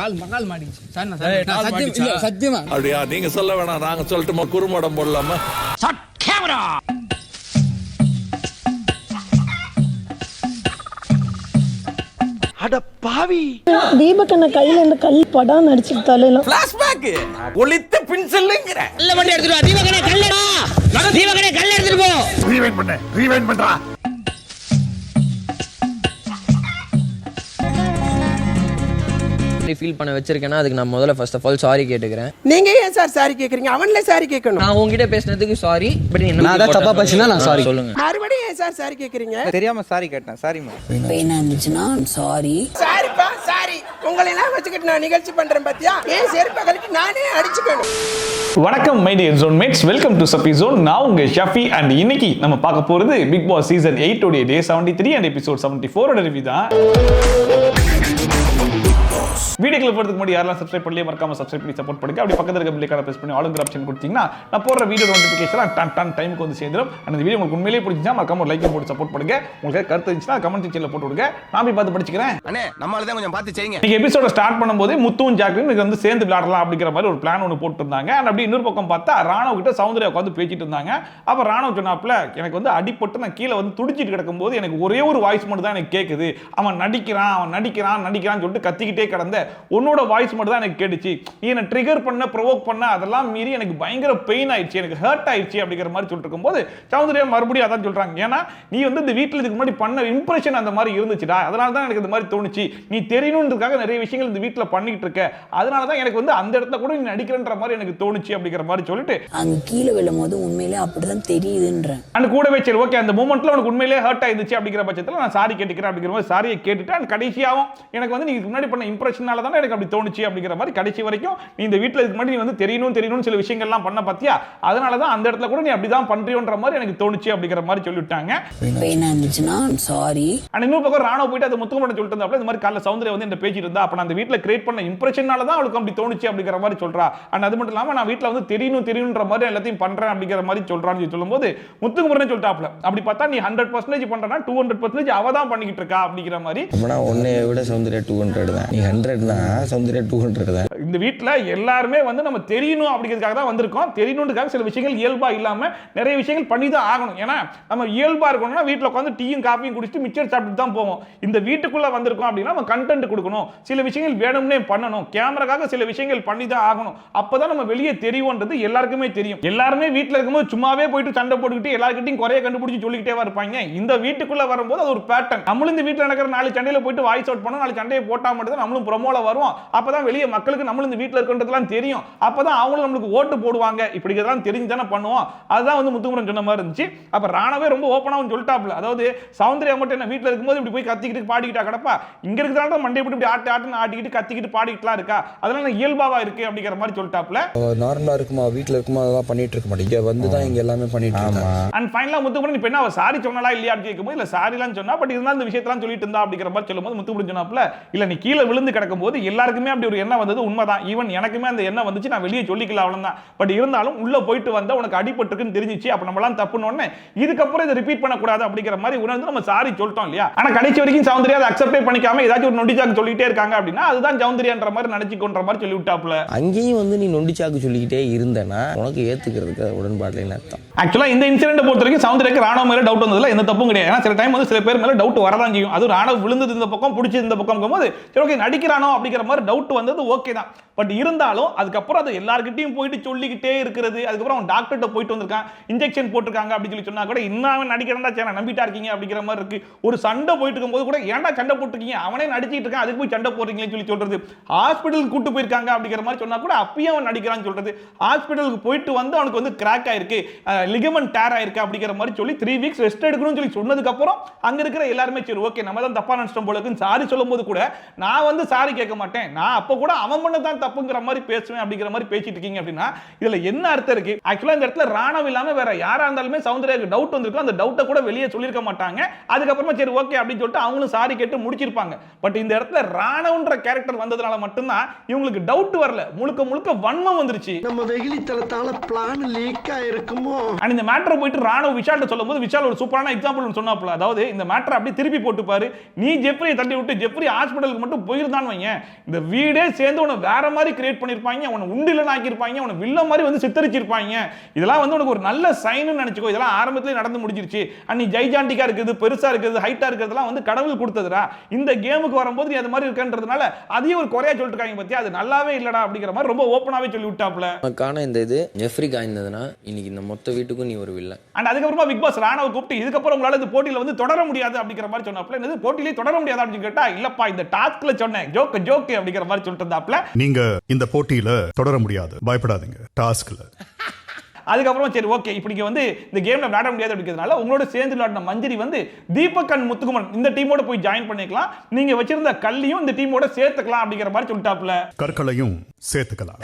கால் மாட்டிச்சு sir. சத்தியமா அப்படியா? நீங்க சொல்ல வேணாம், நாங்க சொல்லட்டுமா? குறும்படம் போடலாமா? அட பாவி, தீபக்கண்ண கையில இந்த கல் படம் நடிச்சுட்டாலே பிளாஷ்பேக் ஒளித்த பின்செல்லுங்கற நல்ல வண்டி எடுத்துட்டு வா. தீபக்கண்ணே கல்லடா, தீபக்கண்ணே கல்ல எடுத்துட்டு போ. ரீவைண்ட் பண்றா. ஃபீல் பண்ண வச்சிருக்கேன்னா அதுக்கு நான் முதல்ல ஃபர்ஸ்ட் ஆஃப் ஆல் சாரி கேட்டுக்கிறேன். நீங்க ஏன் சார் சாரி கேக்குறீங்க? அவன்ல சாரி கேட்கணும். நான் உங்ககிட்ட பேசினதுக்கு சாரி. பட் நான் அத தப்பா பேசினா நான் சாரி சொல்லுங்க. மறுபடியும் ஏன் சார் சாரி கேக்குறீங்க? தெரியாம சாரி கேட்டேன். சாரிமா. பெயினா இருந்துச்சுன்னா சாரி. சாரிப்பா சாரி. உங்களை எல்லாம் வச்சுக்கிட்டு நான் நிகழ்ச்சி பண்றேன் பாத்தியா? ஏன் செருப்பகலுக்கு நானே அடிச்சுக்கணும். வணக்கம் my dear zone mates, welcome to chubby zone. நான் உங்க ஷஃபி அண்ட் இன்னைக்கு நம்ம பார்க்க போறது பிக் பாஸ் சீசன் 8 உடைய டே 73 அண்ட் எபிசோட் 74 ஓட ரிவ்யூ தான். வீடியோக்குள்ள போறதுக்கு முன்னாடி யாரெல்லாம் சப்ஸ்கிரைப் பண்ணலையே மறக்காம சப்ஸ்கிரைப் பண்ணி சப்போர்ட் பண்ணுங்க. அப்படி பக்கத்துல இருக்க பெல் ஐகானை பிரஸ் பண்ணி ஆல் ஆப்ஷன் கொடுத்தீங்கன்னா நான் போடுற வீடியோ நோட்டிஃபிகேஷன் டன் டைமுக்கு வந்து சேர்ந்துடும். அந்த வீடியோ உங்களுக்கு உண்மையிலேயே பிடிச்சிருந்தா மறக்காம ஒரு லைக் போட்டு சப்போர்ட் பண்ணுங்க. உங்களுக்கு கருத்து இருந்துச்சுன்னா கமெண்ட் செக்ஷன்ல போட்டு விடுங்க. நான் போய் பார்த்து படிச்சுக்கிறேன். அண்ணே நம்மால தான் கொஞ்சம் பார்த்து செய்யுங்க. நீங்க எபிசோட ஸ்டார்ட் பண்ணும்போது முத்துவும் ஜாக்லின் இது வந்து சேர்ந்து விளையாடலாம் அப்படிங்கிற மாதிரி ஒரு பிளான் ஒன்று போட்டுருந்தாங்க. அண்ட் அப்படி இன்னொரு பக்கம் பார்த்தா ராணவ் கிட்ட சௌந்தர்யா உட்காந்து பேசிட்டு இருந்தாங்க. அப்ப ராணவ் சொன்னாப்ல, எனக்கு வந்து அடிப்பட்டு நான் கீழே வந்து துடிச்சிட்டு கிடக்கும்போது எனக்கு ஒரே ஒரு வாய்ஸ் மட்டும் தான் எனக்கு கேட்குது. அவன் நடிக்கிறான்னு சொல்லிட்டு கத்திக்கிட்டே கிடந்த உன்னோட வாய்ஸ் மட்டும் தான் எனக்கு கேட்டுச்சு. என்ன ட்ரிகர் பண்ண ப்ரோவோக் பண்ண அதெல்லாம் மீறி எனக்கு பயங்கர பெயின் ஆயிடுச்சு, எனக்கு ஹர்ட் ஆயிடுச்சு அப்படிங்கிற மாதிரி சொல்லிட்டு இருக்கும்போது சௌந்தர்யா மறுபடியும் அதான் சொல்றாங்க. ஏன்னா நீ வந்து இந்த வீட்டில் இதுக்கு முன்னாடி பண்ண இம்ப்ரெஷன் அந்த மாதிரி இருந்துச்சுடா, அதனால தான் எனக்கு இந்த மாதிரி தோணுச்சு. நீ தெரியணுன்றதுக்காக நிறைய விஷயங்கள் இந்த வீட்டில் பண்ணிட்டு இருக்க, அதனால தான் எனக்கு வந்து அந்த இடத்துல கூட நீ நடிக்கிறன்ற மாதிரி எனக்கு தோணுச்சு அப்படிங்கிற மாதிரி சொல்லிட்டு அங்க கீழே விழும் போது உண்மையிலே அப்படிதான் தெரியுதுன்ற அந்த கூடவே சரி ஓகே அந்த மூமெண்ட்ல உனக்கு உண்மையிலேயே ஹர்ட் ஆயிடுச்சு அப்படிங்கிற பட்சத்தில் நான் சாரி கேட்டுக்கிறேன் அப்படிங்கிற மாதிரி சாரியை கேட்டுட்டு அந்த கடைசியாகவும் எனக்கு வந்து நீ முன்னாடி பண்ண இம்ப்ரெஷனால தான் எனக்கு அப்படி தோணுச்சு அப்படிங்கிற மாதிரி கடைசி வரைக்கும் நீ இந்த வீட்டில் இதுக்கு முன்னாடி நீ வந்து தெரியணும் சில விஷயங்கள்லாம் பண்ண பார்த்தியா, அதனால தான் அந்த இடத்துல கூட நீ அப்படிதான் பண்றியோன்ற மாதிரி எனக்கு தோணுச்சு அப்படிங்கிற மாதிரி சொல்லிவிட்டாங்க. பெயினா இருந்துச்சுன்னா சாரி. அண்ட் இன்னொரு பக்கம் ராணவ போயிட்டு அது முத்துக்குமரன் சொல்லிட்டு இருந்தாப்ல, இந்த மாதிரி காலைல சௌந்தர்யா வந்து என்ன பேசிட்டு இருந்தா, அப்ப நான் அந்த வீட்டில் கிரியேட் பண்ண இம்ப்ரெஷனால தான் அவளுக்கு அப்படி தோணுச்சு அப்படிங்கிற மாதிரி சொல்றா. அண்ட் அது மட்டும் இல்லாம நான் வீட்டில் வந்து தெரியணுன்ற மாதிரி எல்லாத்தையும் பண்றேன் அப்படிங்கிற மாதிரி சொல்றான்னு சொல்லும்போது முத்துக்குமரன் சொல்லிட்டாப்ல, அப்படி பார்த்தா நீ 100% பண்றனா 200% அவ தான் பண்ணிக்கிட்டு இருக்கா அப்படிங்கிற மாதிரி. அப்பனா உன்னை விட சௌந்தர்யா 200 தான், நீ 100 தான், சௌந்தர்யா 200 தான். இந்த வீட்டில் எல்லாருமே வந்து நம்ம தெரியணும் அப்படிங்கிறதுக்காக தான் வந்திருக்கோம். தெரியணுன்றதுக்காக சில விஷயங்கள் இயல்பா இல்லாம நிறைய விஷயங்கள் பண்ணி தான் ஆகணும். ஏன்னா நம்ம இயல்பா இருக்கணும்னா வீட்டில் உட்காந்து டீயும் காஃபியும் குடிச்சிட்டு மிச்சர் சாப்பிட்டு தான் போவோம். இந்த வீட்டுக்குள்ள வந்திருக்கோம் அப்படின்னா நம்ம கண்டென்ட் கொடுக்கணும், சில விஷயங்கள் வேணும்னே பண்ணணும், கேமராக்காக சில விஷயங்கள் பண்ணி தான் ஆகணும். அப்பதான் நம்ம வெளியே தெரியும்ன்றது எல்லாருக்குமே தெரியும். எல்லாருமே வீட்டில் இருக்கும்போது சும்மாவே போயிட்டு சண்டை போட்டுக்கிட்டு எல்லாருக்கிட்டையும் குறைய கண்டுபிடிச்சு சொல்லிக்கிட்டே இருப்பாங்க. இந்த வீட்டுக்குள்ள வரும்போது அது ஒரு பேட்டர்ன். நம்மளும் இந்த வீட்டில் நடக்கிற 4 சண்டையில போயிட்டு வாய்ஸ் அவுட் பண்ணோம், 4 சண்டையை போட்டா மட்டும் தான் நம்மளும் ப்ரோமோல வருவோம். அப்பதான் வெளியே மக்களுக்கு நம்மளும் இந்த வீட்டில் இருக்கின்றதுலாம் தெரியும். அப்பதான் அவங்களும் நம்மளுக்கு ஓட்டு போடுவாங்க. இப்படி இதெல்லாம் தெரிஞ்சு தானே பண்ணுவோம். அதுதான் வந்து முத்துக்குமரன் சொன்ன மாதிரி இருந்துச்சு. அப்ப ராணவே ரொம்ப ஓப்பனாவும் சொல்லிட்டாப்ல, அதாவது சௌந்தர்யா மட்டும் என்ன வீட்டில் இருக்கும்போது இப்படி போய் கத்திக்கிட்டு பாடிக்கிட்டா கிடப்பா, இங்க இருக்கிறாங்க மண்டே இப்படி ஆட்டுன்னு ஆட்டிக்கிட்டு கத்திக்கிட்டு பாடிக்கிட்டுலாம் இருக்கா, அதெல்லாம் இயல்பாவா இருக்கு அப்படிங்கிற மாதிரி சொல்லிட்டாப்ல. நார்மலா இருக்குமா, வீட்டில் இருக்குமா அதெல்லாம் பண்ணிட்டு இருக்க மாட்டேங்க, வந்து தான் இங்க எல்லாமே பண்ணிட்டு இருக்காங்க. அண்ட் ஃபைனலா முத்துக்குமரன் இப்ப என்ன அவ சாரி சொன்னாலா இல்லையா அப்படின்னு கேட்கும்போது இல்ல சாரிலாம் சொன்னா, பட் இருந்தாலும் இந்த விஷயத்தெல்லாம் சொல்லிட்டு இருந்தா அப்படிங்கிற மாதிரி சொல்லும்போது முத்துக்குமரன் சொன்னாப்ல, இல்ல நீ கீழே விழுந்து கிடக்கும்போது எல்லாருக்குமே அப்படி ஒரு எண்ணம் வந்தது உண்மைதான். ஈவன் எனக்குமே அந்த எண்ணம் வந்துச்சு, நான் வெளியே சொல்லிக்கல அவ்வளவுதான். பட் இருந்தாலும் உள்ள போயிட்டு வந்தா உனக்கு அடிபட்டுருக்குன்னு தெரிஞ்சிச்சு, அப்ப நம்மளாம் தப்புன்னு இதுக்கப்புறம் இதை ரிப்பீட் பண்ணக்கூடாது அப்படிங்கிற மாதிரி உணர்ந்து நம்ம சாரி சொல்லிட்டோம் இல்லையா. ஆனா கடைசி வரைக்கும் சௌந்தர்யா அதை அக்செப்டே பண்ணிக்காம ஏதாச்சும் ஒரு நொண்டிச்சாக்கு சொல்லிட்டே இருக்காங்க அப்படின்னா அதுதான் சௌந்தர்யான்ற மாதிரி நினைச்சுக்கொன்ற மாதிரி சொல்லி விட்டாப்ல. அங்கேயும் வந்து நீ நொண்டிச்சாக்கு சொல்லிக்கிட்டே இருந்தேன்னா உனக்கு ஏத்துக்கிறதுக்கு உடன்பாடுல அர்த்தம். ஆக்சுவலா இந்த இன்சிடென்ட் பொறுத்த வரைக்கும் சௌந்தர்யாக்கு ராணவ மேல டவுட் வந்ததுல எந்த தப்பும் கிடையாது. ஏன்னா சில டைம் வந்து சில பேர் மேல டவுட் வரதான் செய்யும். அது ராணவ விழுந்தது இந்த பக்கம் பிடிச்சது இந்த பக்கம் போது சரி ஓகே நடிக்கிறானோ அப்படிங்கிற மாதிரி டவுட் வந்தது ஓகே தான். பட் இருந்தாலும் அதுக்கப்புறம் அது எல்லார்கிட்டையும் போயிட்டு சொல்லிக்கிட்டே இருக்கிறது, அதுக்கப்புறம் அவன் டாக்டர்கிட்ட போயிட்டு வந்திருக்கான், இன்ஜெக்ஷன் போட்டிருக்காங்க அப்படின்னு சொல்லி சொன்னா கூட இன்னும் நடிக்கிறதா சேனா நம்பிட்டா இருக்கீங்க அப்படிங்கிற மாதிரி இருக்கு. ஒரு சண்டை போயிட்டு இருக்கும்போது கூட ஏன்டா சண்டை போட்டுருக்கீங்க, அவனே நடிச்சிட்டு இருக்கான் அதுக்கு போய் சண்டை போடுறீங்கன்னு சொல்லி சொல்றது, ஹாஸ்பிட்டலுக்கு கூட்டு போயிருக்காங்க அப்படிங்கிற மாதிரி சொன்னா கூட அப்பயும் அவன் நடிக்கிறான்னு சொல்றது, ஹாஸ்பிட்டலுக்கு போயிட்டு வந்து அவனுக்கு வந்து கிராக் ஆயிருக்கு, லிகமெண்ட் டேர் ஆயிருக்கு அப்படிங்கிற மாதிரி சொல்லி 3 வீக்ஸ் ரெஸ்ட் எடுக்கணும்னு சொல்லி சொன்னதுக்கு அப்புறம் அங்க இருக்கிற எல்லாருமே சரி ஓகே நம்ம தான் தப்பா நினைச்சிட்டோம் போல இருக்குன்னு சாரி சொல்லும்போது கூட நான் வந்து சாரி கேட்க மாட்டேன், நான் அப்ப கூட அவன் பண்ணதான் தப்புங்கிற மாதிரி பேசுவேன் அப்படிங்கிற மாதிரி பேசிட்டு இருக்கீங்க அப்படின்னா இதுல என்ன அர்த்தம் இருக்கு? ஆக்சுவலா இந்த இடத்துல ராணவ் இல்லாம வேற யாரா இருந்தாலுமே சௌந்தர்யாக்கு டவுட் வந்திருக்கும், அந்த டவுட்டை கூட வெளியே சொல்லிருக்க மாட்டாங்க. அதுக்கப்புறமா சரி ஓகே அப்படின்னு சொல்லிட்டு அவங்களும் சாரி கேட்டு முடிச்சிருப்பாங்க. பட் இந்த இடத்துல ராணவன்ற கேரக்டர் வந்ததுனால மட்டும்தான் இவங்களுக்கு டவுட் வரல, முழுக்க முழுக்க வன்மம் வந்துருச்சு. நம்ம வெகுளித்தனத்தால பிளான் லீக் ஆயிருக்குமோ? அண்ட் இந்த மேட்டரை போயிட்டு ராணுவ விஷால்ட்ட சொல்லும்போது விஷால் ஒரு சூப்பரான எக்ஸாம்பிள் சொன்னாப்ல. அதாவது இந்த மேட்டரை அப்படியே திருப்பி போட்டுப்பாரு. நீ ஜெஃப்ரியை தள்ளி விட்டு ஜெஃப்ரி ஹாஸ்பிடலுக்கு மட்டும் போயிருந்தான்னு வைங்க, இந்த வீடே சேர்ந்து உன்னை வேற மாதிரி கிரியேட் பண்ணிருப்பாங்க, உன்னை உண்டிலன் ஆக்கியிருப்பாங்க, உன்னை வில்ல மாதிரி வந்து சித்தரிச்சிருப்பாங்க. இதெல்லாம் வந்து உனக்கு ஒரு நல்ல சைன்னு நினைச்சுக்கோ. இதெல்லாம் ஆரம்பத்திலே நடந்து முடிஞ்சிருச்சு. அண்ட் நீ ஜைஜாண்டிக்கா இருக்குது, பெருசா இருக்குது, ஹைட்டா இருக்கிறதுலாம் வந்து கடவுள் கொடுத்ததுடா. இந்த கேமுக்கு வரும்போது நீ அது மாதிரி இருக்கன்றதுனால அதையும் ஒரு குறையா சொல்லிட்டு இருக்காங்க பத்தியா, அது நல்லாவே இல்லடா அப்படிங்கிற மாதிரி ரொம்ப ஓப்பனாவே சொல்லி விட்டாப்ல. உனக்கான இந்த இது ஜெஃப்ரி காய்ந்ததுன்னா இன்னைக்கு இந்த மொத்த வீட்டுக்கும் நீ ஒரு வில்ல. அண்ட் அதுக்கப்புறமா பிக் பாஸ் ராணாவை கூப்பிட்டு இதுக்கப்புறம் உங்களால இந்த போட்டியில வந்து தொடர முடியாது அப்படிங்கிற மாதிரி சொன்னாப்ல. என்னது போட்டியிலே தொடர முடியாது அப்படின்னு கேட்டா, இல்லப்பா இந்த டாஸ்க்ல சொன்னேன், ஜோக் அப்படிங்கிற மாதிரி சொல்லிட்டு இருந்தாப்ல. நீங்க இந்த போட்டியில தொடர முடியாது, பயப்படாதீங்க, டாஸ்க்ல. அதுக்கப்புறம் சரி ஓகே, இப்படி வந்து இந்த கேம்ல விளையாட முடியாது அப்படிங்கிறதுனால உங்களோட சேர்ந்து விளையாடின மஞ்சரி வந்து தீபக் அண்ட் முத்துக்குமன் இந்த டீமோட போய் ஜாயின் பண்ணிக்கலாம், நீங்க வச்சிருந்த கல்லியும் இந்த டீமோட சேர்த்துக்கலாம் அப்படிங்கிற மாதிரி சொல்லிட்டாப்ல. கற்களையும் சேர்த்துக்கலாம்.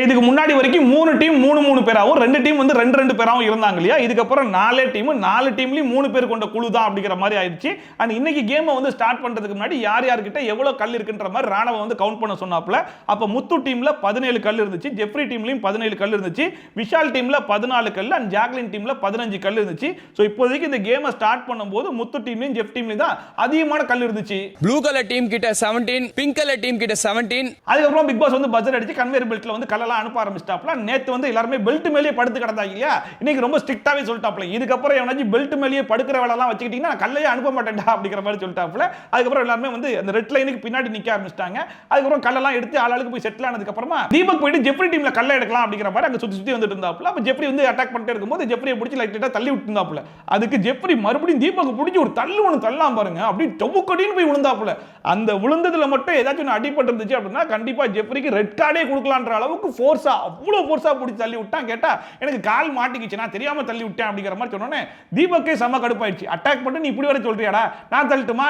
இதுக்கு முன்னாடி வரைக்கும் 3 டீம் 3 பேராவும் 2 டீம் வந்து 2 பேராவும் இருந்தாங்க இல்லையா. இதுக்கப்புறம் 4 டீம் 4 டீம்லயும் 3 பேர் கொண்ட குழு தான் அப்படிங்கிற மாதிரி ஆயிடுச்சு. அண்ட் இன்னைக்கு கேமை வந்து ஸ்டார்ட் பண்றதுக்கு முன்னாடி யார் யார்கிட்ட எவ்வளவு கல் இருக்குன்ற மாதிரி ராணவ வந்து கவுண்ட் பண்ண சொன்னாப்ல. அப்ப முத்து டீம்ல 17 கல் இருந்துச்சு, ஜெஃப்ரி டீம்லயும் 17 கல் இருந்துச்சு, விஷால் டீம்ல 14 கல் அண்ட் ஜாக்லின் டீம்ல 15 கல் இருந்துச்சு. சோ இப்போதைக்கு இந்த கேமை ஸ்டார்ட் பண்ணும்போது முத்து டீம்லயும் ஜெஃப் டீம்லயும் தான் அதிகமான கல் இருந்துச்சு. ப்ளூ கலர் டீம் கிட்ட 17, பிங்க் கலர் டீம் கிட்ட 17. அதுக்கப்புறம் பிக் பாஸ் வந்து பஜர் அடிச்சு கன்வேயர் பெல்ட்ல வந்து கல்லெல்லாம் அனுப்ப ஆரம்பிச்சிட்டாப்ல. நேத்து வந்து எல்லாரும் பெல்ட் மேலேயே படுத்து கிடந்தாங்க இல்லையா, இன்னைக்கு ரொம்ப ஸ்ட்ரிக்ட்டாவே சொல்லிட்டாப்ல. இதுக்கப்புறம் எவனாச்சும் பெல்ட் மேலேயே படுக்கிற வேலை எல்லாம் வச்சுக்கிட்டீங்கன்னா நான் கல்லையே அனுப்ப மாட்டேன்டா அப்படிங்கிற மாதிரி சொல்லிட்டாப்ல. அதுக்கப்புறம் எல்லாருமே வந்து அந்த ரெட் லைனுக்கு பின்னாடி நிக்க ஆரம்பிச்சிட்டாங்க. அதுக்கப்புறம் கல்லெல்லாம் எடுத்து ஆளாளுக்கு போய் செட்டில் ஆனதுக்கு அப்புறமா தீபக் போயிட்டு ஜெஃப்ரி டீம்ல கல்லை எடுக்கலாம் அப்படிங்கிற மாதிரி அங்க சுத்தி சுத்தி வந்துட்டு இருந்தாப்ல. அப்ப ஜெஃப்ரி வந்து அட்டாக் பண்ணிட்டே இருக்கும்போது ஜெஃப்ரியை பிடிச்சி லைட்டா தள்ளி விட்டு இருந்தாப்ல. அதுக்கு ஜெஃப்ரி மறுபடியும் தீபக் பிடிச்சி ஒரு தள்ளு ஒன்று தள்ளலாம் பாருங்க, அப்படி டொபுக்கடின்னு போய் விழுந்தாப்ல. அந்த விழுந்ததுல மட்டும் ஏதாச்சும் அடிபட்டு இருந்துச்சு அப்படின்னா கண்டிப்பா ஜெஃப்ரிக்கு ரெட் கார்டே கொடுக்கலான்ற அளவுக்கு ஃபோர்ஸா அவ்வளவு ஃபோர்ஸா பிடிச்சி தள்ளி விட்டான். கேட்டா எனக்கு கால் மாட்டிக்கிச்சு, நான் தெரியாம தள்ளி விட்டேன் அப்படிங்கிற மாதிரி சொன்னோன்னே தீபக்கே செம கடுப்பாயிடுச்சு. அட்டாக் பண்ணி நீ இப்படி வர சொல்றியாடா, நான் தள்ளட்டுமா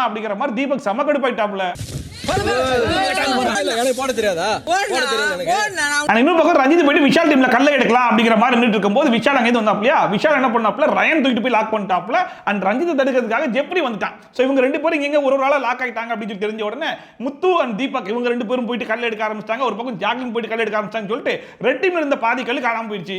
அப்படிங்கிற மாதிரி தீபக் செம கடுப்பாயிட்டாப்ல. இன்னொரு பக்கம் ரஞ்சித் போயிட்டு விஷால் டீம்ல கல்லை எடுக்கலாம் அப்படிங்கிற மாதிரி நின்னுட்டு இருக்கும்போது விஷால் அங்கே வந்தாப்லையா, விஷால் என்ன பண்ணாப்ல, ரயன் தூக்கிட்டு போய் லாக் பண்ணிட்டாப்ல. அண்ட் ரஞ்சித் தடுக்கிறதுக்காக ஜெஃப்ரி வந்துட்டான். சோ இவங்க 2 பேரும் இங்க ஒரு ஆளா லாக் ஆயிட்டாங்க அப்படின்னு தெரிஞ்ச உடனே முத்து அண்ட் தீபக் இவங்க 2 பேரும் போயிட்டு கல்லை எடுக்க ஆரம்பிச்சிட்டாங்க. ஒரு பக்கம் ஜாக்லின் போயிட்டு கல்லை எடுக்க ஆரம்பிச்சாங்கன்னு சொல்லிட்டு ரெட் டீம்ல இருந்த பாதி கல்லு காணாம போயிடுச்சு.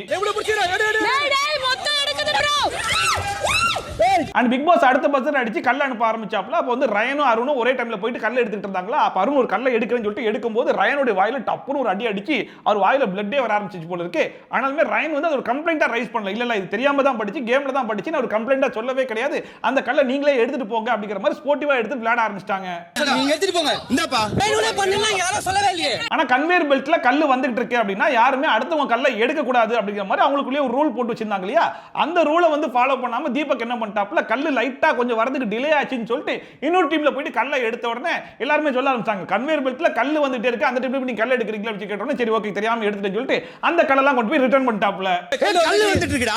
அண்ட் பிக் பாஸ் அடுத்த பஸ்ஸர் அடிச்சு கல்ல அனுப்ப ஆரம்பிச்சாப்ல. அப்ப வந்து ரயனும் அருணும் ஒரே டைம்ல போயிட்டு கல்ல எடுத்துட்டு இருந்தாங்களா. அப்ப அருண் ஒரு கல்லை எடுக்கிறேன்னு சொல்லிட்டு எடுக்கும்போது ரயனுடைய வாயில டப்புன்னு ஒரு அடி அடிச்சு அவர் வாயில பிளட்டே வர ஆரம்பிச்சிச்சு போல இருக்கு. ஆனாலுமே ரயன் வந்து அது ஒரு கம்ப்ளைண்டா ரைஸ் பண்ணல. இல்ல இது தெரியாம தான் படிச்சு கேம்ல தான் படிச்சு நான் ஒரு கம்ப்ளைண்டா சொல்லவே கிடையாது, அந்த கல்லை நீங்களே எடுத்துட்டு போங்க அப்படிங்கிற மாதிரி ஸ்போர்ட்டிவா எடுத்து விளையாட ஆரம்பிச்சிட்டாங்க. நீங்க எடுத்துட்டு போங்க, இந்தாப்பா வேணும்னே பண்ணல, யாரோ சொல்லவே இல்லையே. ஆனா கன்வேயர் பெல்ட்ல கல்லு வந்துட்டு இருக்கு அப்படின்னா யாருமே அடுத்தவங்க கல்லை எடுக்க கூடாது அப்படிங்கிற மாதிரி அவங்களுக்குள்ளே ஒரு ரூல் போட்டு வச்சிருந்தாங்க இல்லையா. அந்த ரூலை வந்து ஃபாலோ பண்ணாம தீபக் என்ன பண்ணிட்டாப்ல, கல்லு லைட்டா கொஞ்சம் வரதுக்கு டிலே ஆச்சுன்னு சொல்லிட்டு இன்னொரு டீம்ல போயிட்டு கல்லை எடுத்த உடனே எல்லாருமே சொல்ல ஆரம்பிச்சாங்க, கன்வேயர் பெல்ட்ல கல்லு வந்துட்டே இருக்கு, அந்த டீம்ல நீங்க கல்ல எடுக்கிறீங்களா அப்படி கேட்ட உடனே சரி ஓகே தெரியாம எடுத்துட்டேன்னு சொல்லிட்டு அந்த கல்லெல்லாம் கொண்டு போய் ரிட்டர்ன் பண்ணிட்டாப்ல. கல்லு வந்துட்டு இருக்குடா,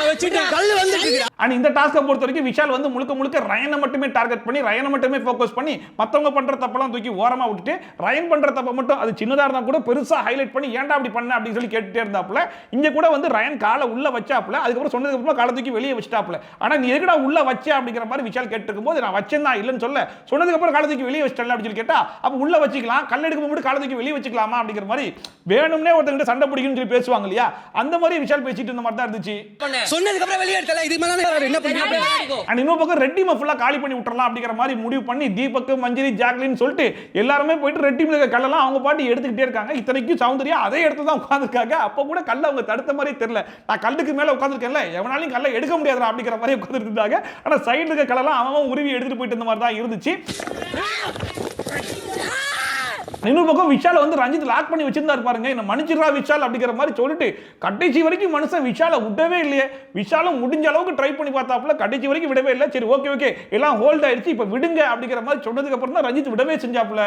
வச்சிட்டேன் கல்லு வந்துட்டு இருக்குடா. அண்ட் இந்த டாஸ்கை பொறுத்த வரைக்கும் விஷால் வந்து முழுக்க ரயனை மட்டுமே டார்கெட் பண்ணி ரயனை மட்டுமே ஃபோக்கஸ் பண்ணி மத்தவங்க பண்ற தப்பெல்லாம் தூக்கி ஓரமா விட்டுட்டு ரயன் பண்ற தப்ப மட்டும் அது சின்னதா இருந்தா கூட பெருசா ஹைலைட் பண்ணி ஏன்டா அப்படி பண்ண அப்படின்னு சொல்லி கேட்டுட்டே இருந்தாப்ல. இங்க கூட வந்து ரயன் காலை உள்ள வச்சாப்ல, அதுக்கப்புறம் சொன்னதுக்கு அப்புறமா காலை தூக்கி வெளியே வச்சிட்டாப்ல. ஆனா நீ எதுக்குடா உள்ள வச்ச அப்படிங்கிற மாதிரி விஷால் கேட்டிருக்கும் போது நான் வச்சேன் தான் இல்லன்னு சொல்ல, சொன்னதுக்கு அப்புறம் காலை தூக்கி வெளியே வச்சிட்டல அப்படின்னு சொல்லி கேட்டா அப்ப உள்ள வச்சிக்கலாம், கல் எடுக்கும் போது காலை தூக்கி வெளியே வச்சுக்கலாமா அப்படிங்கிற மாதிரி வேணும்னே ஒருத்தங்கிட்ட சண்டை பிடிக்குன்னு சொல்லி பேசுவாங்க இல்லையா, அந்த மாதிரி விஷால் பேசிட்டு இருந்த மாதிரி தான் இருந்துச்சு. சொன்னதுக்கு அப்புறம் வெளியே எடுத்தல, இது மேல என்ன பண்ணீங்க? அண்ட் இன்னொரு பக்கம் ரெட் டீமை ஃபுல்லா காலி பண்ணி விட்டுறலாம் அப்படிங்கிற மாதிரி முடிவு பண்ணி தீபக் மஞ்சரி ஜாக்லின் சொல்லிட்டு எல்லாருமே போயிட்டு ரெட் டீம்ல இருக்க கல்லெல்லாம் அவங்க பாட்டு எடுத்துக்கிட்டே இருக்காங்க. இத்தனைக்கும் சௌந்தர்யா அதே இடத்துல தான் உட்கார்ந்துருக்காங்க. அப்ப கூட கல்ல அவங்க தடுத்த மாதிரி தெரியல, நான் கல்லுக்கு மேல உட்கார்ந்துருக்கேன்ல எவனாலையும் கல்லை எடுக்க முடியாதுடா அப்படிங்கிற மாதிரி உட்கார்ந்துட்டு இருந்தாங்க. ஆனா சைடுல இருக்க கல்லெல்லாம் அவன் உருவி எடுத்துட்டு போயிட்டு இருந்த மாதிரி தான் இருந்துச்சு. இன்னொரு பக்கம் விஷால வந்து ரஞ்சித் லாக் பண்ணி வச்சிருந்தாரு பாருங்க, என்ன மன்னிச்சிரா விஷால் அப்படிங்கிற மாதிரி சொல்லிட்டு கடைசி வரைக்கும் மனுஷன் விஷால விடவே இல்லையே. விஷாலும் முடிஞ்ச அளவுக்கு ட்ரை பண்ணி பார்த்தாப்புல கடைசி வரைக்கும் விடவே இல்லை. சரி ஓகே எல்லாம் ஹோல்ட் ஆயிடுச்சு இப்ப விடுங்க அப்படிங்கிற மாதிரி சொன்னதுக்கு அப்புறம் தான் ரஞ்சித் விடவே செஞ்சாப்புல.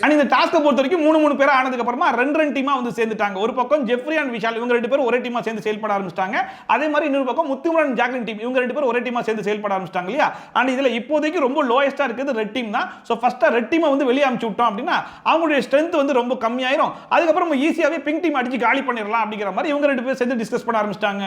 அண்ட் இந்த டாஸ்கை பொறுத்த வரைக்கும் 3 பேர் ஆனதுக்கு அப்புறமா 2 டீமா வந்து சேர்ந்துட்டாங்க. ஒரு பக்கம் ஜெஃப்ரி அண்ட் விஷால் இவங்க 2 பேரும் ஒரே டீமா சேர்ந்து செயல்பட ஆரம்பிச்சிட்டாங்க. அதே மாதிரி இன்னொரு பக்கம் முத்துமுரன் ஜாக்லின் டீம் இவங்க 2 பேரும் ஒரே டீமா சேர்ந்து செயல்பட ஆரம்பிச்சிட்டாங்க இல்லையா. அண்ட் இதுல இப்போதைக்கு ரொம்ப லோயஸ்டா இருக்குது ரெட் டீம் தான். சோ ஃபர்ஸ்டா ரெட் டீமை வந்து வெளியே அனுப்பிச்சு விட்டோம் அப்படின்னா அவங்களுடைய ஸ்ட்ரென்த் வந்து ரொம்ப கம்மியாயிரும். அதுக்கப்புறம் ஈஸியாவே பிங்க் டீம் அடிச்சு காலி பண்ணிடலாம் அப்படிங்கிற மாதிரி இவங்க 2 பேரும் சேர்ந்து டிஸ்கஸ் பண்ண ஆரம்பிச்சிட்டாங்க.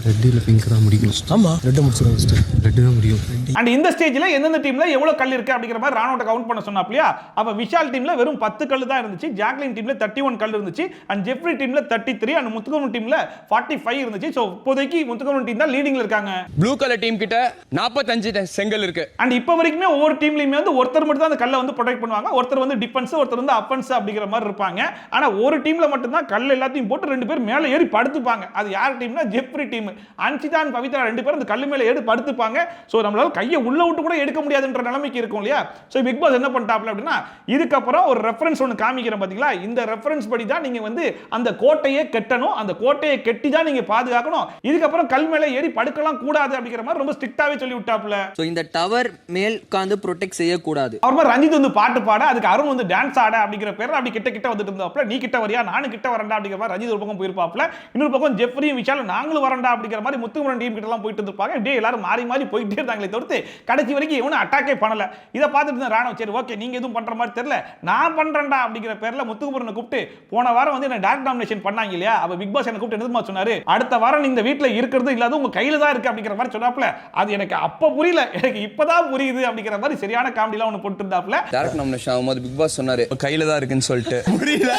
ரெட்ல பிங்க் தான் முடியும். ஆமா ரெட் முடிச்சிரும் ஃபர்ஸ்ட். ரெட் தான் முடியும். அண்ட் இந்த ஸ்டேஜ்ல எந்தெந்த டீம்ல எவ்வளவு கல் இருக்கு அப்படிங்கிற மாதிரி ராணுவத்தை கவுண்ட் பண்ண சொன்னாப்லையா. அப்ப விஷால் விஷால் டீம்ல வெறும் 10 கல்லு தான் இருந்துச்சு, ஜாக்லின் டீம்ல 31 கல் இருந்துச்சு, அண்ட் ஜெஃப்ரி டீம்ல 33 அண்ட் முத்துக்குமரன் டீம்ல 45 இருந்துச்சு. சோ இப்போதைக்கு முத்துக்குமரன் டீம் தான் லீடிங்ல இருக்காங்க. ப்ளூ கலர் டீம் கிட்ட 45 செங்கல் இருக்கு. அண்ட் இப்போ வரைக்குமே ஒவ்வொரு டீம்லயுமே வந்து ஒருத்தர் மட்டும் தான் அந்த கல்லை வந்து ப்ரொடெக்ட் பண்ணுவாங்க. ஒருத்தர் வந்து டிஃபென்ஸ், ஒருத்தர் வந்து அஃபென்ஸ் அப்படிங்கிற மாதிரி இருப்பாங்க. ஆனா ஒரு டீம்ல மட்டும் தான் கல் எல்லாத்தையும் போட்டு 2 பேர் மேல ஏறி படுத்துப்பாங்க. அது யார் டீம்னா Jeffrey team. Ansitha and Pavithra 2 பேரும் அந்த கல்லு மேல ஏறி படுத்துப்பாங்க. சோ நம்மளால கையை உள்ள விட்டு கூட எடுக்க முடியாதுன்ற நிலைமைக்கு இருக்கும் இல்லையா? சோ பிக் பாஸ் என்ன பண்ணிட்டாப்ல அப்படின்னா, இதுக்கப்புறம் ஒரு ரெஃபரன்ஸ் ஒன்று காமிக்கிறேன் பாத்தீங்களா, இந்த ரெஃபரன்ஸ் படி தான் நீங்க வந்து அந்த கோட்டையை கட்டணும், அந்த கோட்டையை கட்டி தான் நீங்க பாதுகாக்கணும், இதுக்கப்புறம் கல் மேல ஏறி படுக்கலாம் கூடாது அப்படிங்கிற மாதிரி ரொம்ப ஸ்ட்ரிக்டாவே சொல்லி விட்டாப்ல. சோ இந்த டவர் மேல் உட்கார்ந்து ப்ரொடெக்ட் செய்யக்கூடாது. அப்புறமா ரஞ்சித் வந்து பாட்டு பாட, அதுக்கு அருண் வந்து டான்ஸ் ஆட அப்படிங்கிற பேர்ல அப்படி கிட்ட கிட்ட வந்துட்டு இருந்தாப்ல. நீ கிட்ட வரியா, நானும் கிட்ட வரேன்டா அப்படிங்கிற மாதிரி ரஞ்சித் ஒரு பக்கம் போயிருப்பாப்ல. இன்னொரு பக்கம் ஜெஃப்ரியும் விஷால் நாங்களும் வரேன்டா அப்படிங்கிற மாதிரி முத்துக்குமரன் டீம் கிட்ட எல்லாம் போயிட்டு இருப்பாங்க. டே எல்லாரும் மாறி மாறி போயிட்டே இருந்தாங்களே தவிர்த்து கடைசி வரைக்கும் இவனும் அட்டாக்கே பண்ணல. இதை பார்த்துட்டு இருந்த ராணவ், சரி ஓகே நீங்க எதுவும் பண்ற மாதிரி தெரியல, நான் பண்றேன்டா அப்படிங்கிற பேர்ல முத்துக்குமரனை கூப்பிட்டு போன வாரம் வந்து என்ன டார்க் டாமினேஷன் பண்ணாங்க இல்லையா, அப்ப பிக் பாஸ் என்ன கூப்பிட்டு என்ன சொன்னாரு, அடுத்த வாரம் இந்த வீட்ல இருக்கிறது இல்லாத உங்க கையில தான் இருக்கு அப்படிங்கிற மாதிரி சொன்னாப்ல. அது எனக்கு அப்ப புரியல, எனக்கு இப்பதான் புரியுது அப்படிங்கிற மாதிரி சரியான காமெடிலாம் ஒன்னு போட்டு இருந்தாப்ல. டார்க் நாமினேஷன் ஆகும்போது பிக் பாஸ் சொன்னாரு கையில தான் இருக்குன்னு சொல்லிட்டு புரியல.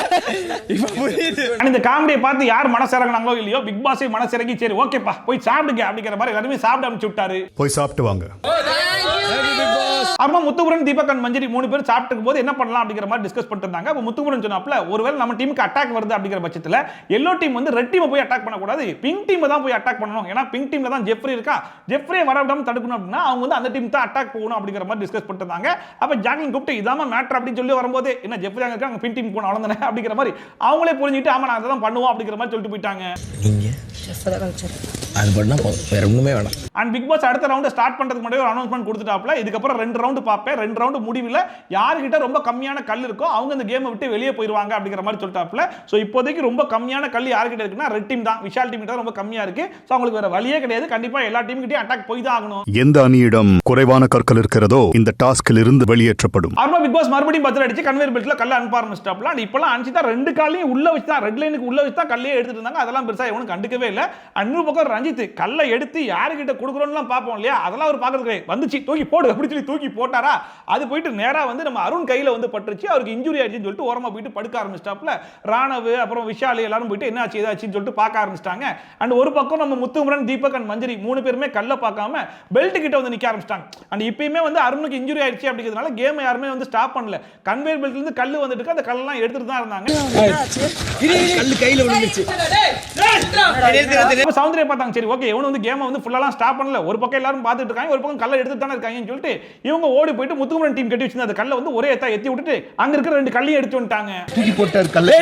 இப்ப புரியுது. இந்த காமெடியை பார்த்து யார் மனசிறங்கினாங்களோ இல்லையோ, பிக் பாஸே மனசிறங்கி சரி ஓகேப்பா போய் சாப்பிடுங்க அப்படிங்கிற மாதிரி எல்லாருமே சாப்பிட அனுப்பிச்சு விட்டாரு. போய் சாப்பிட்டு வாங்க. அப்புறமா முத்துக்குமரன், தீபக் அண்ட் மஞ்சரி 3 பேர் சாப்பிட்டு போது என்ன பண்ணலாம் அப்படிங்கிற மாதிரி டிஸ்கஸ் பண்ணிட்டு இருந்தாங்க. அப்ப முத்துக்குமரன் சொன்னாப்ல, ஒருவேளை நம்ம டீமுக்கு அட்டாக் வருது அப்படிங்கிற பட்சத்துல எல்லோ டீம் வந்து ரெட் டீமை போய் அட்டாக் பண்ணக்கூடாது, பிங்க் டீமை தான் போய் அட்டாக் பண்ணணும். ஏன்னா பிங்க் டீம்ல தான் ஜெஃப்ரி இருக்கா, ஜெஃப்ரியை வர விடாம தடுக்கணும் அப்படின்னா அவங்க வந்து அந்த டீம் தான் அட்டாக் போகணும் அப்படிங்கிற மாதிரி டிஸ்கஸ் பண்ணிட்டு இருந்தாங்க. அப்ப ஜாக்லின் கூப்பிட்டு இதாம மேட்டர் அப்படின்னு சொல்லி வரும்போது, என்ன ஜெஃப்ரி அங்க இருக்காங்க, பிங்க் டீம் போன அவ்வளவுதானே அப்படிங்கிற மாதிரி அவங்களே புரிஞ்சுட்டு ஆமா நாங்க தான் பண்ணுவோம் அப்படிங்கிற மாதிரி சொல்லிட்டு போயிட்டாங்க. நீங்க அது பண்ணா வேற ஒண்ணுமே வேணாம். அண்ட் பிக் பாஸ் அடுத்த ரவுண்ட் ஸ்டார்ட் பண்றதுக்கு முன்னாடி ஒரு அனௌன்ஸ்மென்ட் கொடுத்துட்டாப்ல. இதுக்கப்புறம் 2 ரவுண்ட் பாப்பேன், 2 ரவுண்ட் முடிவில் யார்கிட்ட ரொம்ப கம்மியான கல் இருக்கோ அவங்க இந்த கேமை விட்டு வெளியே போயிருவாங்க அப்படிங்கிற மாதிரி சொல்லிட்டாப்ல. சோ இப்போதைக்கு ரொம்ப கம்மியான கல் யார்கிட்ட இருக்குன்னா ரெட் டீம் தான், விஷால் டீம் கிட்ட ரொம்ப கம்மியா இருக்கு. சோ அவங்களுக்கு வேற வழியே கிடையாது, கண்டிப்பா எல்லா டீம் கிட்டயும் அட்டாக் போய் தான் ஆகணும். எந்த அணியிடம் குறைவான கற்கள் இருக்கிறதோ இந்த டாஸ்கில் இருந்து வெளியேற்றப்படும். அப்புறம் பிக் பாஸ் மறுபடியும் பத்திர அடிச்சு கன்வேயர் பெல்ட்ல கல்ல அனுப்ப ஆரம்பிச்சிட்டாப்ல. அண்ட் இப்பலாம் அன்சிதா 2 காலையும் உள்ள வச்சு தான், ரெட் லைனுக்கு உள்ள வச்சு தான் கல்லையே எடுத்துட்டு இருந்தாங்க. அதெல்லாம் பெருசா எவனும் கண்டுக்கவே இல்ல. இன்னொரு பக்கம் ரஞ்சித் கல்லை எடுத்து யாருக்கிட்ட கொடுக்குறோம்லாம் பார்ப்போம் இல்லையா, அதெல்லாம் அவர் பார்க்கறதுக்கு வந்துச்சு தூக்கி போடு அப்படி சொல்லி தூக்கி போட்டாரா, அது போயிட்டு நேரா வந்து நம்ம அருண் கையில வந்து பட்டுருச்சு, அவருக்கு இன்ஜுரி ஆயிடுச்சுன்னு சொல்லிட்டு ஓரமா போயிட்டு படுக்க ஆரம்பிச்சிட்டாப்ல. ராணவ் அப்புறம் விஷால் எல்லாரும் போயிட்டு என்ன ஆச்சு ஏதாச்சுன்னு சொல்லிட்டு பார்க்க ஆரம்பிச்சிட்டாங்க. அண்ட் ஒரு பக்கம் நம்ம முத்துக்குமரன், தீபக் அண்ட் மஞ்சரி 3 பேருமே கல்ல பார்க்காம பெல்ட் கிட்ட வந்து நிக்க ஆரம்பிச்சிட்டாங்க. அண்ட் இப்பயுமே வந்து அருணுக்கு இன்ஜுரி ஆயிடுச்சு அப்படிங்கிறதுனால கேம் யாருமே வந்து ஸ்டாப் பண்ணல. கன்வேயர் பெல்ட்ல இருந்து கல்லு வந்துட்டு இருக்கு, அந்த கல்லெல்லாம் எடுத்துட்டு தான் இருந்தாங்க. கல்லு கையில விழுந்துச்சு. சௌந்தர்யா பார்த்தாங்க, சரி ஓகே இவன் வந்து கேமை வந்து ஃபுல்லாலாம் ஸ்டாப் பண்ணல, ஒரு பக்கம் எல்லாரும் பார்த்துட்டு இருக்காங்க, ஒரு பக்கம் கல்லை எடுத்துட்டு தானே இருக்காங்கன்னு சொல்லிட்டு இவங்க ஓடி போயிட்டு முத்துக்குமரன் டீம் கட்டி வச்சிருந்த அந்த கல்லை வந்து ஒரே எத்தி விட்டுட்டு அங்க இருக்கிற 2 கல்லையும் எடுத்து வந்துட்டாங்க. தூக்கி போட்டார் கல்லை.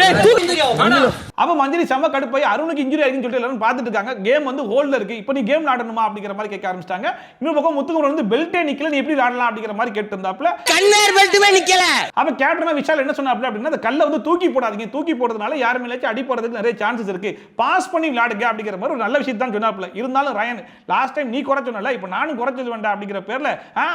அப்ப மஞ்சரி செம்ம கடுப்பாய் அருணுக்கு இன்ஜுரி ஆயிடுச்சுன்னு சொல்லிட்டு எல்லாரும் பார்த்துட்டு இருக்காங்க. கேம் வந்து ஹோல்ட்ல இருக்கு, இப்போ நீ கேம் ஆடணுமா அப்படிங்கிற மாதிரி கேட்க ஆரம்பிச்சிட்டாங்க. இன்னொரு பக்கம் முத்துக்குமரன் வந்து பெல்ட்டே நிக்கல, நீ எப்படி ஆடலாம் அப்படிங்கிற மாதிரி கேட்டு இருந்தாப்ல. கன்வேயர் பெல்ட்டுமே நிக்கல. அப்ப கேப்டனா விஷால் என்ன சொன்னாப்ல அப்படின்னா, அந்த கல்லை வந்து தூக்கி போடாதீங்க, தூக்கி போடுறதுனால யார் மேலேயாச்சும் அடி போறதுக்கு நிறைய சான்சஸ் இருக்கு, பாஸ் பண்ணி விளையாடுங்க அப்படிங்கிற மாதிரி ஒரு நல்ல விஷயம் தான் சொன்னாப்ல. இருந்தாலும் ரயன் லாஸ்ட் டைம் நீ குறை சொன்னல, இப்போ நானும் குறைச்சது வேண்டாம் அப்படிங்கிற பேர்ல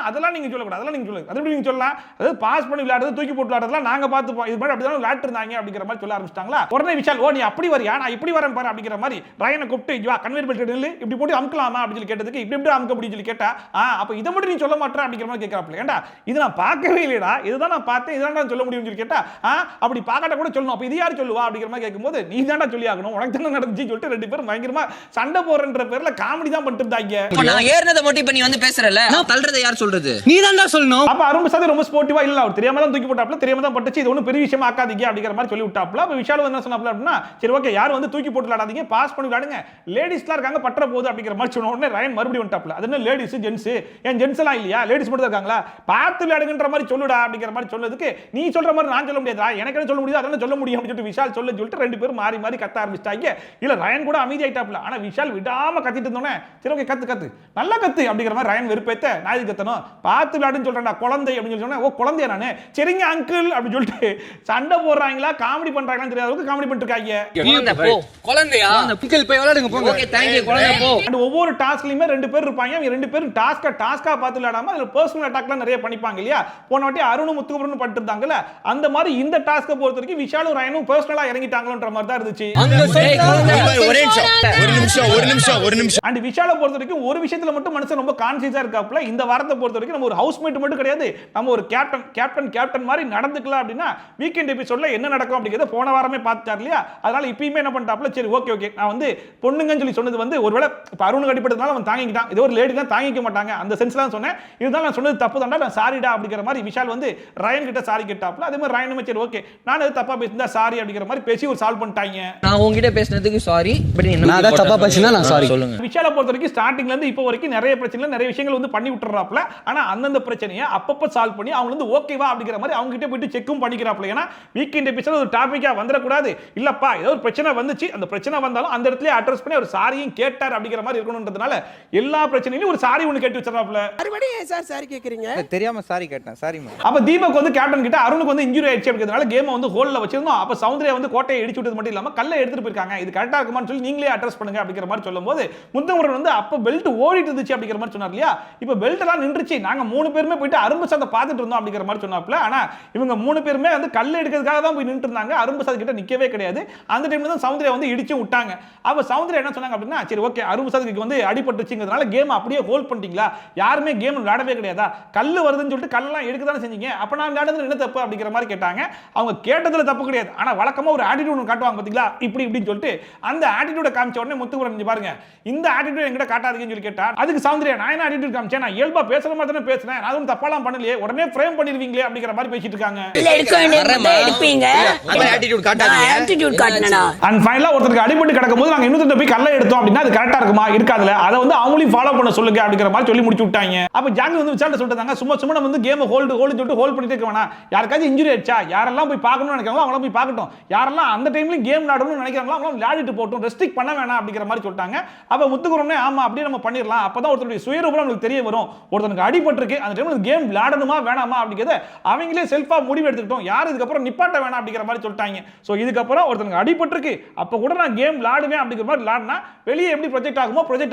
அதெல்லாம் நீங்க சொல்லக்கூடாது, அதெல்லாம் நீங்க சொல்லுங்க, அது நீங்க சொல்லலாம், அதாவது பாஸ் பண்ணி விளையாடுறது தூக்கி போட்டு விளையாடுறதுலாம் நாங்க பார்த்துப்போம், இது மாதிரி அப்படிதான் விளையாட்டு இருந்தாங்க அப்படிங்கிற மாதிரி சொல்ல ஆரம்பிச்சிட்டாங்களா. உடனே விஷால் ஓ நீ அப்படி வரியா, நான் இப்படி வரேன் பாரு அப்படிங்கிற மாதிரி ரயனை கூப்பிட்டு வா கன்வேயர் பெல்ட் எடுத்து இப்படி போட்டு அமுக்கலாமா அப்படின்னு சொல்லி கேட்டதுக்கு இப்படி எப்படி அமுக்க அப்படின்னு சொல்லி கேட்டா அப்ப இதை மட்டும் நீ சொல்ல மாட்டேன் அப்படிங்கிற மாதிரி கேட்கறாப்ல. ஏண்டா இது நான் பார்க்கவே இல்லையடா, இதுதான் நான் பார்த்தேன், இதுதான் நான் சொல்ல முடியும்னு சொல்லி கேட்டா அப்படி பார்க்காட்ட கூட சொல்லணும், அப்ப இது யார் சொல்லுவா அப்படிங்கிற மாதிரி கேட்கும்போது நீ தான்டா சொல்லி ஆகணும், உனக்கு தானே நடந்துச்சு சொல்லிட்டு 2 பேரும் பயங்கரமா சண்டை போறன்ற பேர்ல காமெடி தான் பண்ணிட்டு இருந்தாங்க. நான் ஏறனத மட்டும் இப்ப நீ வந்து பேசுறல, நான் தள்ளுறத யார் சொல்றது, நீ தான்டா சொல்லணும். அப்ப அருண் பிரசாத் ரொம்ப ஸ்போர்ட்டிவா இல்ல, அவர் தெரியாம தான் தூக்கி போட்டாப்ல, தெரியாம தான் பட்டுச்சு, இது ஒன்றும் பெரிய விஷயமா ஆக்காதீங்க அப்படிங்கிற மாதிரி சொல்லி விட்டாப்ல. அப்ப விஷால் என்ன சொன்னாப்ல அப்படின்னா, சரி ஓகே யார் வந்து தூக்கி போட்டு விளையாடாதீங்க, பாஸ் பண்ணி விளையாடுங்க, லேடிஸ்லாம் இருக்காங்க பற்ற போகுது அப்படிங்கிற மாதிரி சொன்ன உடனே ரயன் மறுபடியும் வந்துட்டாப்ல. அது என்ன லேடிஸ் ஜென்ஸ், ஏன் ஜென்ஸ் எல்லாம் இல்லையா, லேடிஸ் மட்டும் இருக்காங்களா, பார்த்து விளையாடுங்கன்ற மாதிரி சொல்லுடா அப்படிங்கிற மாதிரி சொன்னதுக்கு நீ சொல்ற மாதிரி நான் சொல்ல முடியாதா, எனக்கு என்ன சொல்ல முடியாது, அதெல்லாம் சொல்ல முடியும் அப்படின்னு சொல்லிட்டு விஷால் சொல்லிட்டு 2 பேரும் மாறி மாறி கத்த ஆரம்பிச்சிட்டாங்க. இல்ல ரயன் கூட அமைதி ஆயிட்டாப்ல, ஆனா விஷால் விடாம கத்திட்டு இருந்தோன்னே சரி ஓகே கத்து கத்து நல்லா கத்து அப்படிங்கிற மாதிரி ரயன் வெறுப்பேத்த நான் இது கத்தணும், பார்த்து விளையாடுன்னு சொல்றேன்டா குழந்தை அப்படின்னு சொல்லி சொன்னா ஓ குழந்தையா நானு, சரிங்க அங்கிள் அப்படின்னு சொல்லிட்டு சண்டை போடுறாங்களா காமெடி பண்றாங்களான்னு தெரியாத அளவுக்கு காமெடி பண்ணிட்டு இருக்காங்க. குழந்தையா அங்கிள் போய் விளையாடுங்க போங்க. ஓகே थैंक यू குழந்தை போ. அண்ட் ஒவ்வொரு டாஸ்க்லயுமே 2 பேர் இருப்பாங்க, அவங்க 2 பேரும் டாஸ்கா பார்த்து விளையாடாம அதுல பர்சனல் அட்டாக்லாம் நிறைய பண்ணிப்பாங்க இல்லையா. போன வாட்டி அருணும் முத்துக்குமரனும் பண்ணிட்டு இருந்தாங்கல்ல, அந்த மாதிரி இந்த டாஸ்கை பொறுத்த வரைக்கும் விஷாலும் ரயனும் பர்சனலா இறங்கிட்டாங்களோன்ற மாதிரி தான் இருந்துச்சு. ஒரே நிமிஷம் நிமிஷம் அண்ட் விஷாலை பொறுத்த வரைக்கும் ஒரு விஷயத்துல மட்டும் மனுஷன் ரொம்ப கான்சியஸா இருக்காப்ல. இந்த வாரத்தை பொறுத்த வரைக்கும் நம்ம ஒரு ஹவுஸ்மேட் மட்டும் கிடையாது, நம்ம ஒரு கேப்டன் மாதிரி நடந்துக்கலாம் அப்படின்னா வீக்கெண்ட் எபிசோட்ல என்ன நடக்கும் அப்படிங்கறத போன வாரமே பார்த்தார் இல்லையா. அதனால இப்பயுமே என்ன பண்ணிட்டாப்ல, சரி ஓகே நான் வந்து பொண்ணுங்கன்னு சொல்லி சொன்னது வந்து ஒருவேளை அருண் அடிப்பட்டதுனால அவன் தாங்கிக்கிட்டான், இது ஒரு லேடி தான் தாங்கிக்க மாட்டாங்க அந்த சென்ஸ்ல சொன்னேன், இருந்தாலும் நான் சொன்னது தப்பு தான்டா, நான் சாரிடா அப்படிங்கிற மாதிரி விஷால் வந்து ரயன் கிட்ட சாரி கேட்டாப்ல. அதே மாதிரி ரயனுமே சரி ஓகே நான் எது தப்பா பேசினா சாரி அப்படிங்கிற மாதிரி பேசி ஒரு சால்வ் பண்ணிட்டாங்க. நான் உங்ககிட்ட பேசினதுக்கு சாரி, பட் நான் அதான் தப்பா பேசினா நான் சாரி சொல்லுங்க. விஷாலை பொறுத்த வரைக்கும் ஸ்டார்டிங்ல இருந்து இப்போ வரைக்கும் நிறைய பிரச்சனை நிறைய விஷயங்கள் வந்து பண்ணி விட்டுறாப்ல. ஆனா அந்தந்த பிரச்சனையை அப்பப்ப சால்வ் பண்ணி அவங்க வந்து ஓகேவா அப்படிங்கிற மாதிரி அவங்க கிட்ட போயிட்டு செக்கும் பண்ணிக்கிறாப்ல. ஏன்னா வீக்கெண்ட் எபிசோட் ஒரு டாபிக்கா வந்துடக்கூடாது, இல்லப்பா ஏதோ ஒரு பிரச்சனை வந்துச்சு, அந்த பிரச்சனை வந்தாலும் அந்த இடத்துல அட்ரஸ் பண்ணி ஒரு சாரியும் கேட்டார் அப்படிங்கிற மாதிரி இருக்கணும்ன்றதுனால எல்லா பிரச்சனையிலும் ஒரு சாரி ஒன்னு கேட்டு வச்சிடறாப்ல. மறுபடியும் ஏன் சார் சாரி கேக்குறீங்க? தெரியாம சாரி கேட்டேன், சாரி. அப்ப தீபக் வந்து கேப்டன் கிட்ட அருணுக்கு வந்து இன்ஜுரி ஆயிடுச்சு அப்படிங்கிறதுனால கேம் வந்து ஹோல்ல வச்சிருந்தோம். அப்ப சௌந்தர்யா வந்து கோட்டையை இடிச்சு விட்டது மட்டும் இல்லாம கல்லை எடுத்துட்டு போயிருக்காங்க, இது கரெக்டா இருக்குமான்னு சொல்லி நீங்களே அட்ரஸ் பண்ணுங்க அப்படிங்கிற மாதிரி சொல்லும்போது முத்தமுருகன் வந்து அப்ப பெல்ட் ஓடிட்டு இருந்துச்சு அப்படிங்கிற மாதிரி சொன்னார் இல்லையா. இப்ப பெல்ட் எல்லாம் நின்றுச்சு, நாங்க 3 பேருமே போயிட்டு அரும்பு சாதை பார்த்துட்டு இருந்தோம் அப்படிங்கிற மாதிரி சொன்னாப்ல. ஆனா இவங்க 3 பேருமே வந்து கல் எடுக்கிறதுக்காக தான் போய் நின்று இருந்தாங்க, அரும்பு சாது கிட்ட நிக்கவே கிடையாது. அந்த டைம்ல தான் சௌந்தர்யா வந்து இடிச்சு விட்டாங்க. அப்ப சௌந்தர்யா என்ன சொன்னாங்க அப்படின்னா, சரி ஓகே அரும்பு சாதுக்கு வந்து அடிபட்டுச்சுங்கிறதுனால கேம் அப்படியே ஹோல்ட் பண்ணிட்டீங்களா, யாருமே கேம் விளையாடவே கிடையாதா, கல்லு வருதுன்னு சொல்லிட்டு கல்லெல்லாம் எடுக்க தானே செஞ்சீங்க, அப்ப நான் விளையாடுறது என்ன தப்பு அப்படிங்கிற மாதிரி கேட்டாங்க. அவங்க கேட்டதுல தப்பு கிடையாது, ஆனா வழக்கமா ஒரு ஆட்டிடியூட் காட்டுவாங்க பாத்தீங்களா, இப்படின்னு சொல்லிட்டு அந்த ஆட்டிடியூட காமிச்ச உடனே முத்துக்குமரன் பாருங்க இந்த ஆட்டிடியூட் என்கிட்ட காட்டாதீங்கன்னு சொல்லி கேட்டார். அதுக்கு சௌந்தர்யா நான் என்ன ஆட்டிடியூட் காமிச்சேன், நான் இயல்பா பேசுற மாதிரி தானே பேசுறேன், நான் ஒன்றும் தப்பாலாம் பண்ணலையே, உடனே ஃப்ரேம் பண்ணிடுவீங்களே அப்படிங்கிற மாதிரி பேசிட்டு இருக்காங்க. அண்ட் ஃபைனலா ஒருத்தருக்கு அடிபட்டு கிடக்கும்போது நாங்க இன்னொருத்தர் போய் கல்லை எடுத்தோம் அப்படின்னா அது கரெக்டா இருக்குமா இருக்காதுல, அதை வந்து அவங்களையும் ஃபாலோ பண்ண சொல்லுங்க அப்படிங்கிற மாதிரி சொல்லி முடிச்சு விட்டாங்க. அப்ப ஜாங்கி வந்து விசாரிட்டு சொல்லிட்டாங்க, சும்மா நம்ம வந்து கேம் ஹோல்டு சொல்லிட்டு ஹோல்ட் பண்ணிட்டே இருக்க வேணாம், யாருக்காச்சும் இன்ஜுரி ஆயிடுச்சா யாரெல்லாம் போய் பார்க்கணும்னு நினைக்கிறாங்களோ அவங்கள போய் பார்க்கட்டும், யாரெல்லாம் அந்த டைம்ல கேம் விளையாடணும்னு நினைக்கிறாங்களோ அவங்க விளையாடிட்டு போட்டும், ரெஸ்ட்ரிக்ட் பண்ண வேணாம் அப்படிங்கிற மாதிரி சொல்லிட்டாங்க. அப்ப முத்துக்குமரனே ஆமா அப்படியே நம்ம பண்ணிடலாம், அப்பதான் ஒருத்தருடைய சுயரூபம் நமக்கு தெரிய வரும், ஒருத்தனுக்கு அடிபட்டிருக்கு அந்த டைம்ல கேம் விளையாடணுமா வேணாமா அப்படிங்கறத அவங்களே செல்ஃபா முடிவு எடுத்துக்கிட்டோம், யார் இதுக்கப்புறம் நிப்பாட்ட வேணாம் அப்படிங்கிற மாதிரி சொல்லிட்டாங்க. சோ இதுக்கப்புறம் ஒருத்தனுக்கு அடிபட்டிருக்கு அப்ப கூட நான் கேம் விளையாடுவேன் அப்படிங்கிற மாதிரி விளையாடினா வெளியே எப்படி ப்ரொஜெக்ட்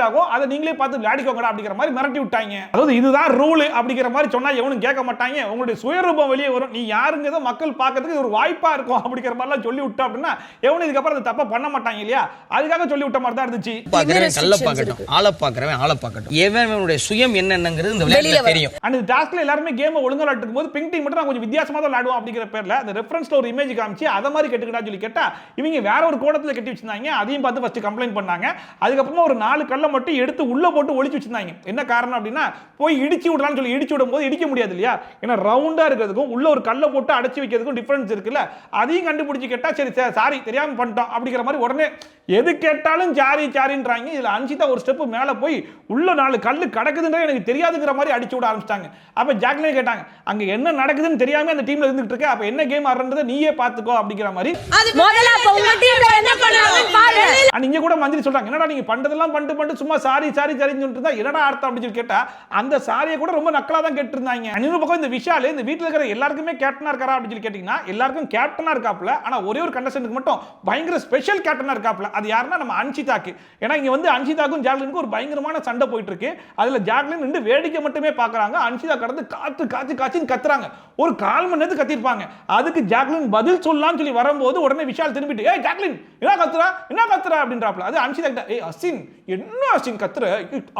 ஆகும் அதை நீங்களே பார்த்து விளையாடிக்கோங்க அப்படிங்கிற மாதிரி மிரட்டி விட்டாங்க. அதாவது இதுதான் ரூல் அப்படிங்கிற மாதிரி சொன்னா எவனும் கேட்க மாட்டாங்க, உங்களுடைய சுயரூபம் வெளியே வரும், நீ யாருங்கிறத மக்கள் பார்க்கிறதுக்கு ஒரு வாய்ப்பா இருக்கும் அப்படிங்கிற மாதிரிலாம் சொல்லி விட்டா அப்படின்னா எவனும் இதுக்கப்புறம் அதை தப்பா பண்ண மாட்டாங்க இல்லையா, அதுக்காக சொல்லி விட்ட மாதிரி தான் இருந்துச்சு. பாக்குறவன் கல்ல பார்க்கட்டும், ஆளை பார்க்கறவன் ஆளை பார்க்கட்டும், எவனுடைய சுயம் என்னங்கிறது இந்த விளையாட்டுல தெரியும். அந்த டாஸ்க்ல எல்லாரும் கேம் ஒழுங்கா விளையாடும் போது பிங்க் டீம் மட்டும் நான் கொஞ்சம் வித்தியாசமா தான் விளையாடுவோம் அப்படிங்கிற பேர்ல அந்த ரெஃபரன்ஸ்ல ஒரு இமேஜ் காமிச்சு அத மாதிரி கேட்டுக்கிட்டா சொல்லி கேட்டா இவங்க வேற ஒரு கோணத்துல கட்டி வச்சிருந்தாங்க, அதையும் பார்த்து ஃபர்ஸ்ட் கம்ப்ளைண்ட் பண்ணாங்க. அதுக்கப்புறமா ஒரு 4 கல்லை மட்டும் எடுத்து உள்ள போட்டு ஒளிச்சு வச்சிருந்தாங்க. என்ன காரணம் அப்படின்னா போய் இடிச்சு விடலாம்னு சொல்லி இடிச்சு விடும்போது இடிக்க முடியாது இல்லையா, ஏன்னா ரவுண்டா இருக்கிறதுக்கும் உள்ள ஒரு கல்லை போட்டு அடைச்சு வைக்கிறதுக்கும் டிஃபரன்ஸ் இருக்குல்ல, அதையும் கண்டுபிடிச்சு கேட்டா சரி சாரி தெரியாம பண்ணிட்டோம் அப்படிங்கிற மாதிரி உடனே எது கேட்டாலும் சாரின்றாங்க. இதுல அன்சிதா ஒரு ஸ்டெப் மேல போய் உள்ள 4 கல்லு கிடக்குதுன்ற எனக்கு தெரியாதுங்கிற மாதிரி அடிச்சு விட ஆரம்பிச்சிட்டாங்க. அப்ப ஜாக்லின் கேட்டாங்க அங்க என்ன நடக்குதுன்னு தெரியாம அந்த டீம்ல இருந்துட்டு இருக்க, அப்ப என்ன கேம் ஆடுறதை நீயே பாத்துக்கோ அப்படிங்கிற மாதிரி. இங்க கூட மந்திரி சொல்றாங்க என்னடா நீங்க பண்றதெல்லாம் பண்ணிட்டு சும்மா சாரின்னு சொல்லிட்டு இருந்தா என்னடா அர்த்தம் அப்படின்னு சொல்லி கேட்டா அந்த சாரியை கூட ரொம்ப நக்கலா தான் கேட்டு இருந்தாங்க. இன்னொரு பக்கம் இந்த விஷால் இந்த வீட்டுல இருக்கிற எல்லாருக்குமே கேப்டனா இருக்காரா அப்படின்னு சொல்லி கேட்டீங்கன்னா எல்லாருக்கும் கேப்டனா இருக்காப்ல, ஆனா ஒரே ஒரு கண்டஸ்டன்ட்க்கு மட்டும் பயங்கர ஸ்பெஷல் கேப்டனா இருக்காப்ல, அது யாருன்னா நம்ம அன்சிதாக்கு. ஏன்னா இங்க வந்து அன்சிதாக்கும் ஜாக்லினுக்கும் ஒரு பயங்கரமான சண்டை போயிட்டு இருக்கு, அதுல ஜாக்லின் நின்று வேடிக்கை மட்டுமே பாக்குறாங்க, அன்சிதா கடந்து காத்துன்னு கத்துறாங்க, ஒரு 1/4 மணி நேரத்துக்கு கத்திருப்பாங்க. அதுக்கு ஜாக்லின் பதில் சொல்லலாம்னு சொல்லி வரும்போது உடனே விஷால் திரும்பிட்டு ஏய் ஜாக்லின் என்ன கத்துறா அப்படின்றாப்ல. அது அன்சிதா கிட்ட ஏய் அசின் என்ன அசின் கத்துற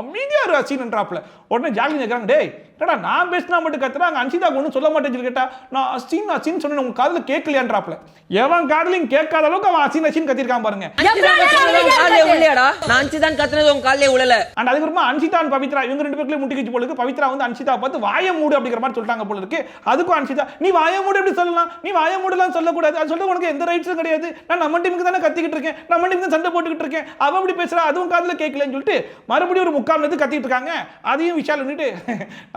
அமைதியா இரு அசின் என்றாப்ல. உடனே ஜாக்லின் கேக்குறாங்க டேய் என்னடா நான் பேசினா மட்டும் கத்துறாங்க அன்சிதாக்கு ஒன்றும் சொல்ல மாட்டேன்னு சொல்லி கேட்டா நான் அசின் சொன்னேன் உங்க காதுல கேட்கலையான்றாப்ல. எவன் காதுலையும் கேட்காத அளவுக்கு அவன் அசின் கத்திருக்கான் பாருங்க. அதுக்கப்புறமா அன்சிதா பவித்ரா இவங்க 2 பேருக்குள்ளே முட்டிக்கிச்சு போல இருக்கு. பவித்ரா வந்து அன்சிதா பார்த்து வாய மூடு அப்படிங்கிற மாதிரி சொல்லிட்டாங்க போல இருக்கு. அதுக்கும் அன்சிதா நீ வாய மூடு எப்படி சொல்லலாம், நீ வாய மூடலாம் சொல்லக்கூடாது, அது சொல்ல உனக்கு எந்த ரைட்ஸும் கிடையாது, நான் நம்ம டீமுக்கு தானே கத்திக்கிட்டு இருக்கேன், நம்ம டீமுக்கு தான் சண்டை போட்டுக்கிட்டு இருக்கேன், அவன் அப்படி பேசுறா அதுவும் காதுல கேட்கலன்னு சொல்லிட்டு மறுபடியும் ஒரு 3/4 நேரத்துக்கு கத்திட்டு இருக்காங்க. அதையும் விஷால் நின்னுட்டு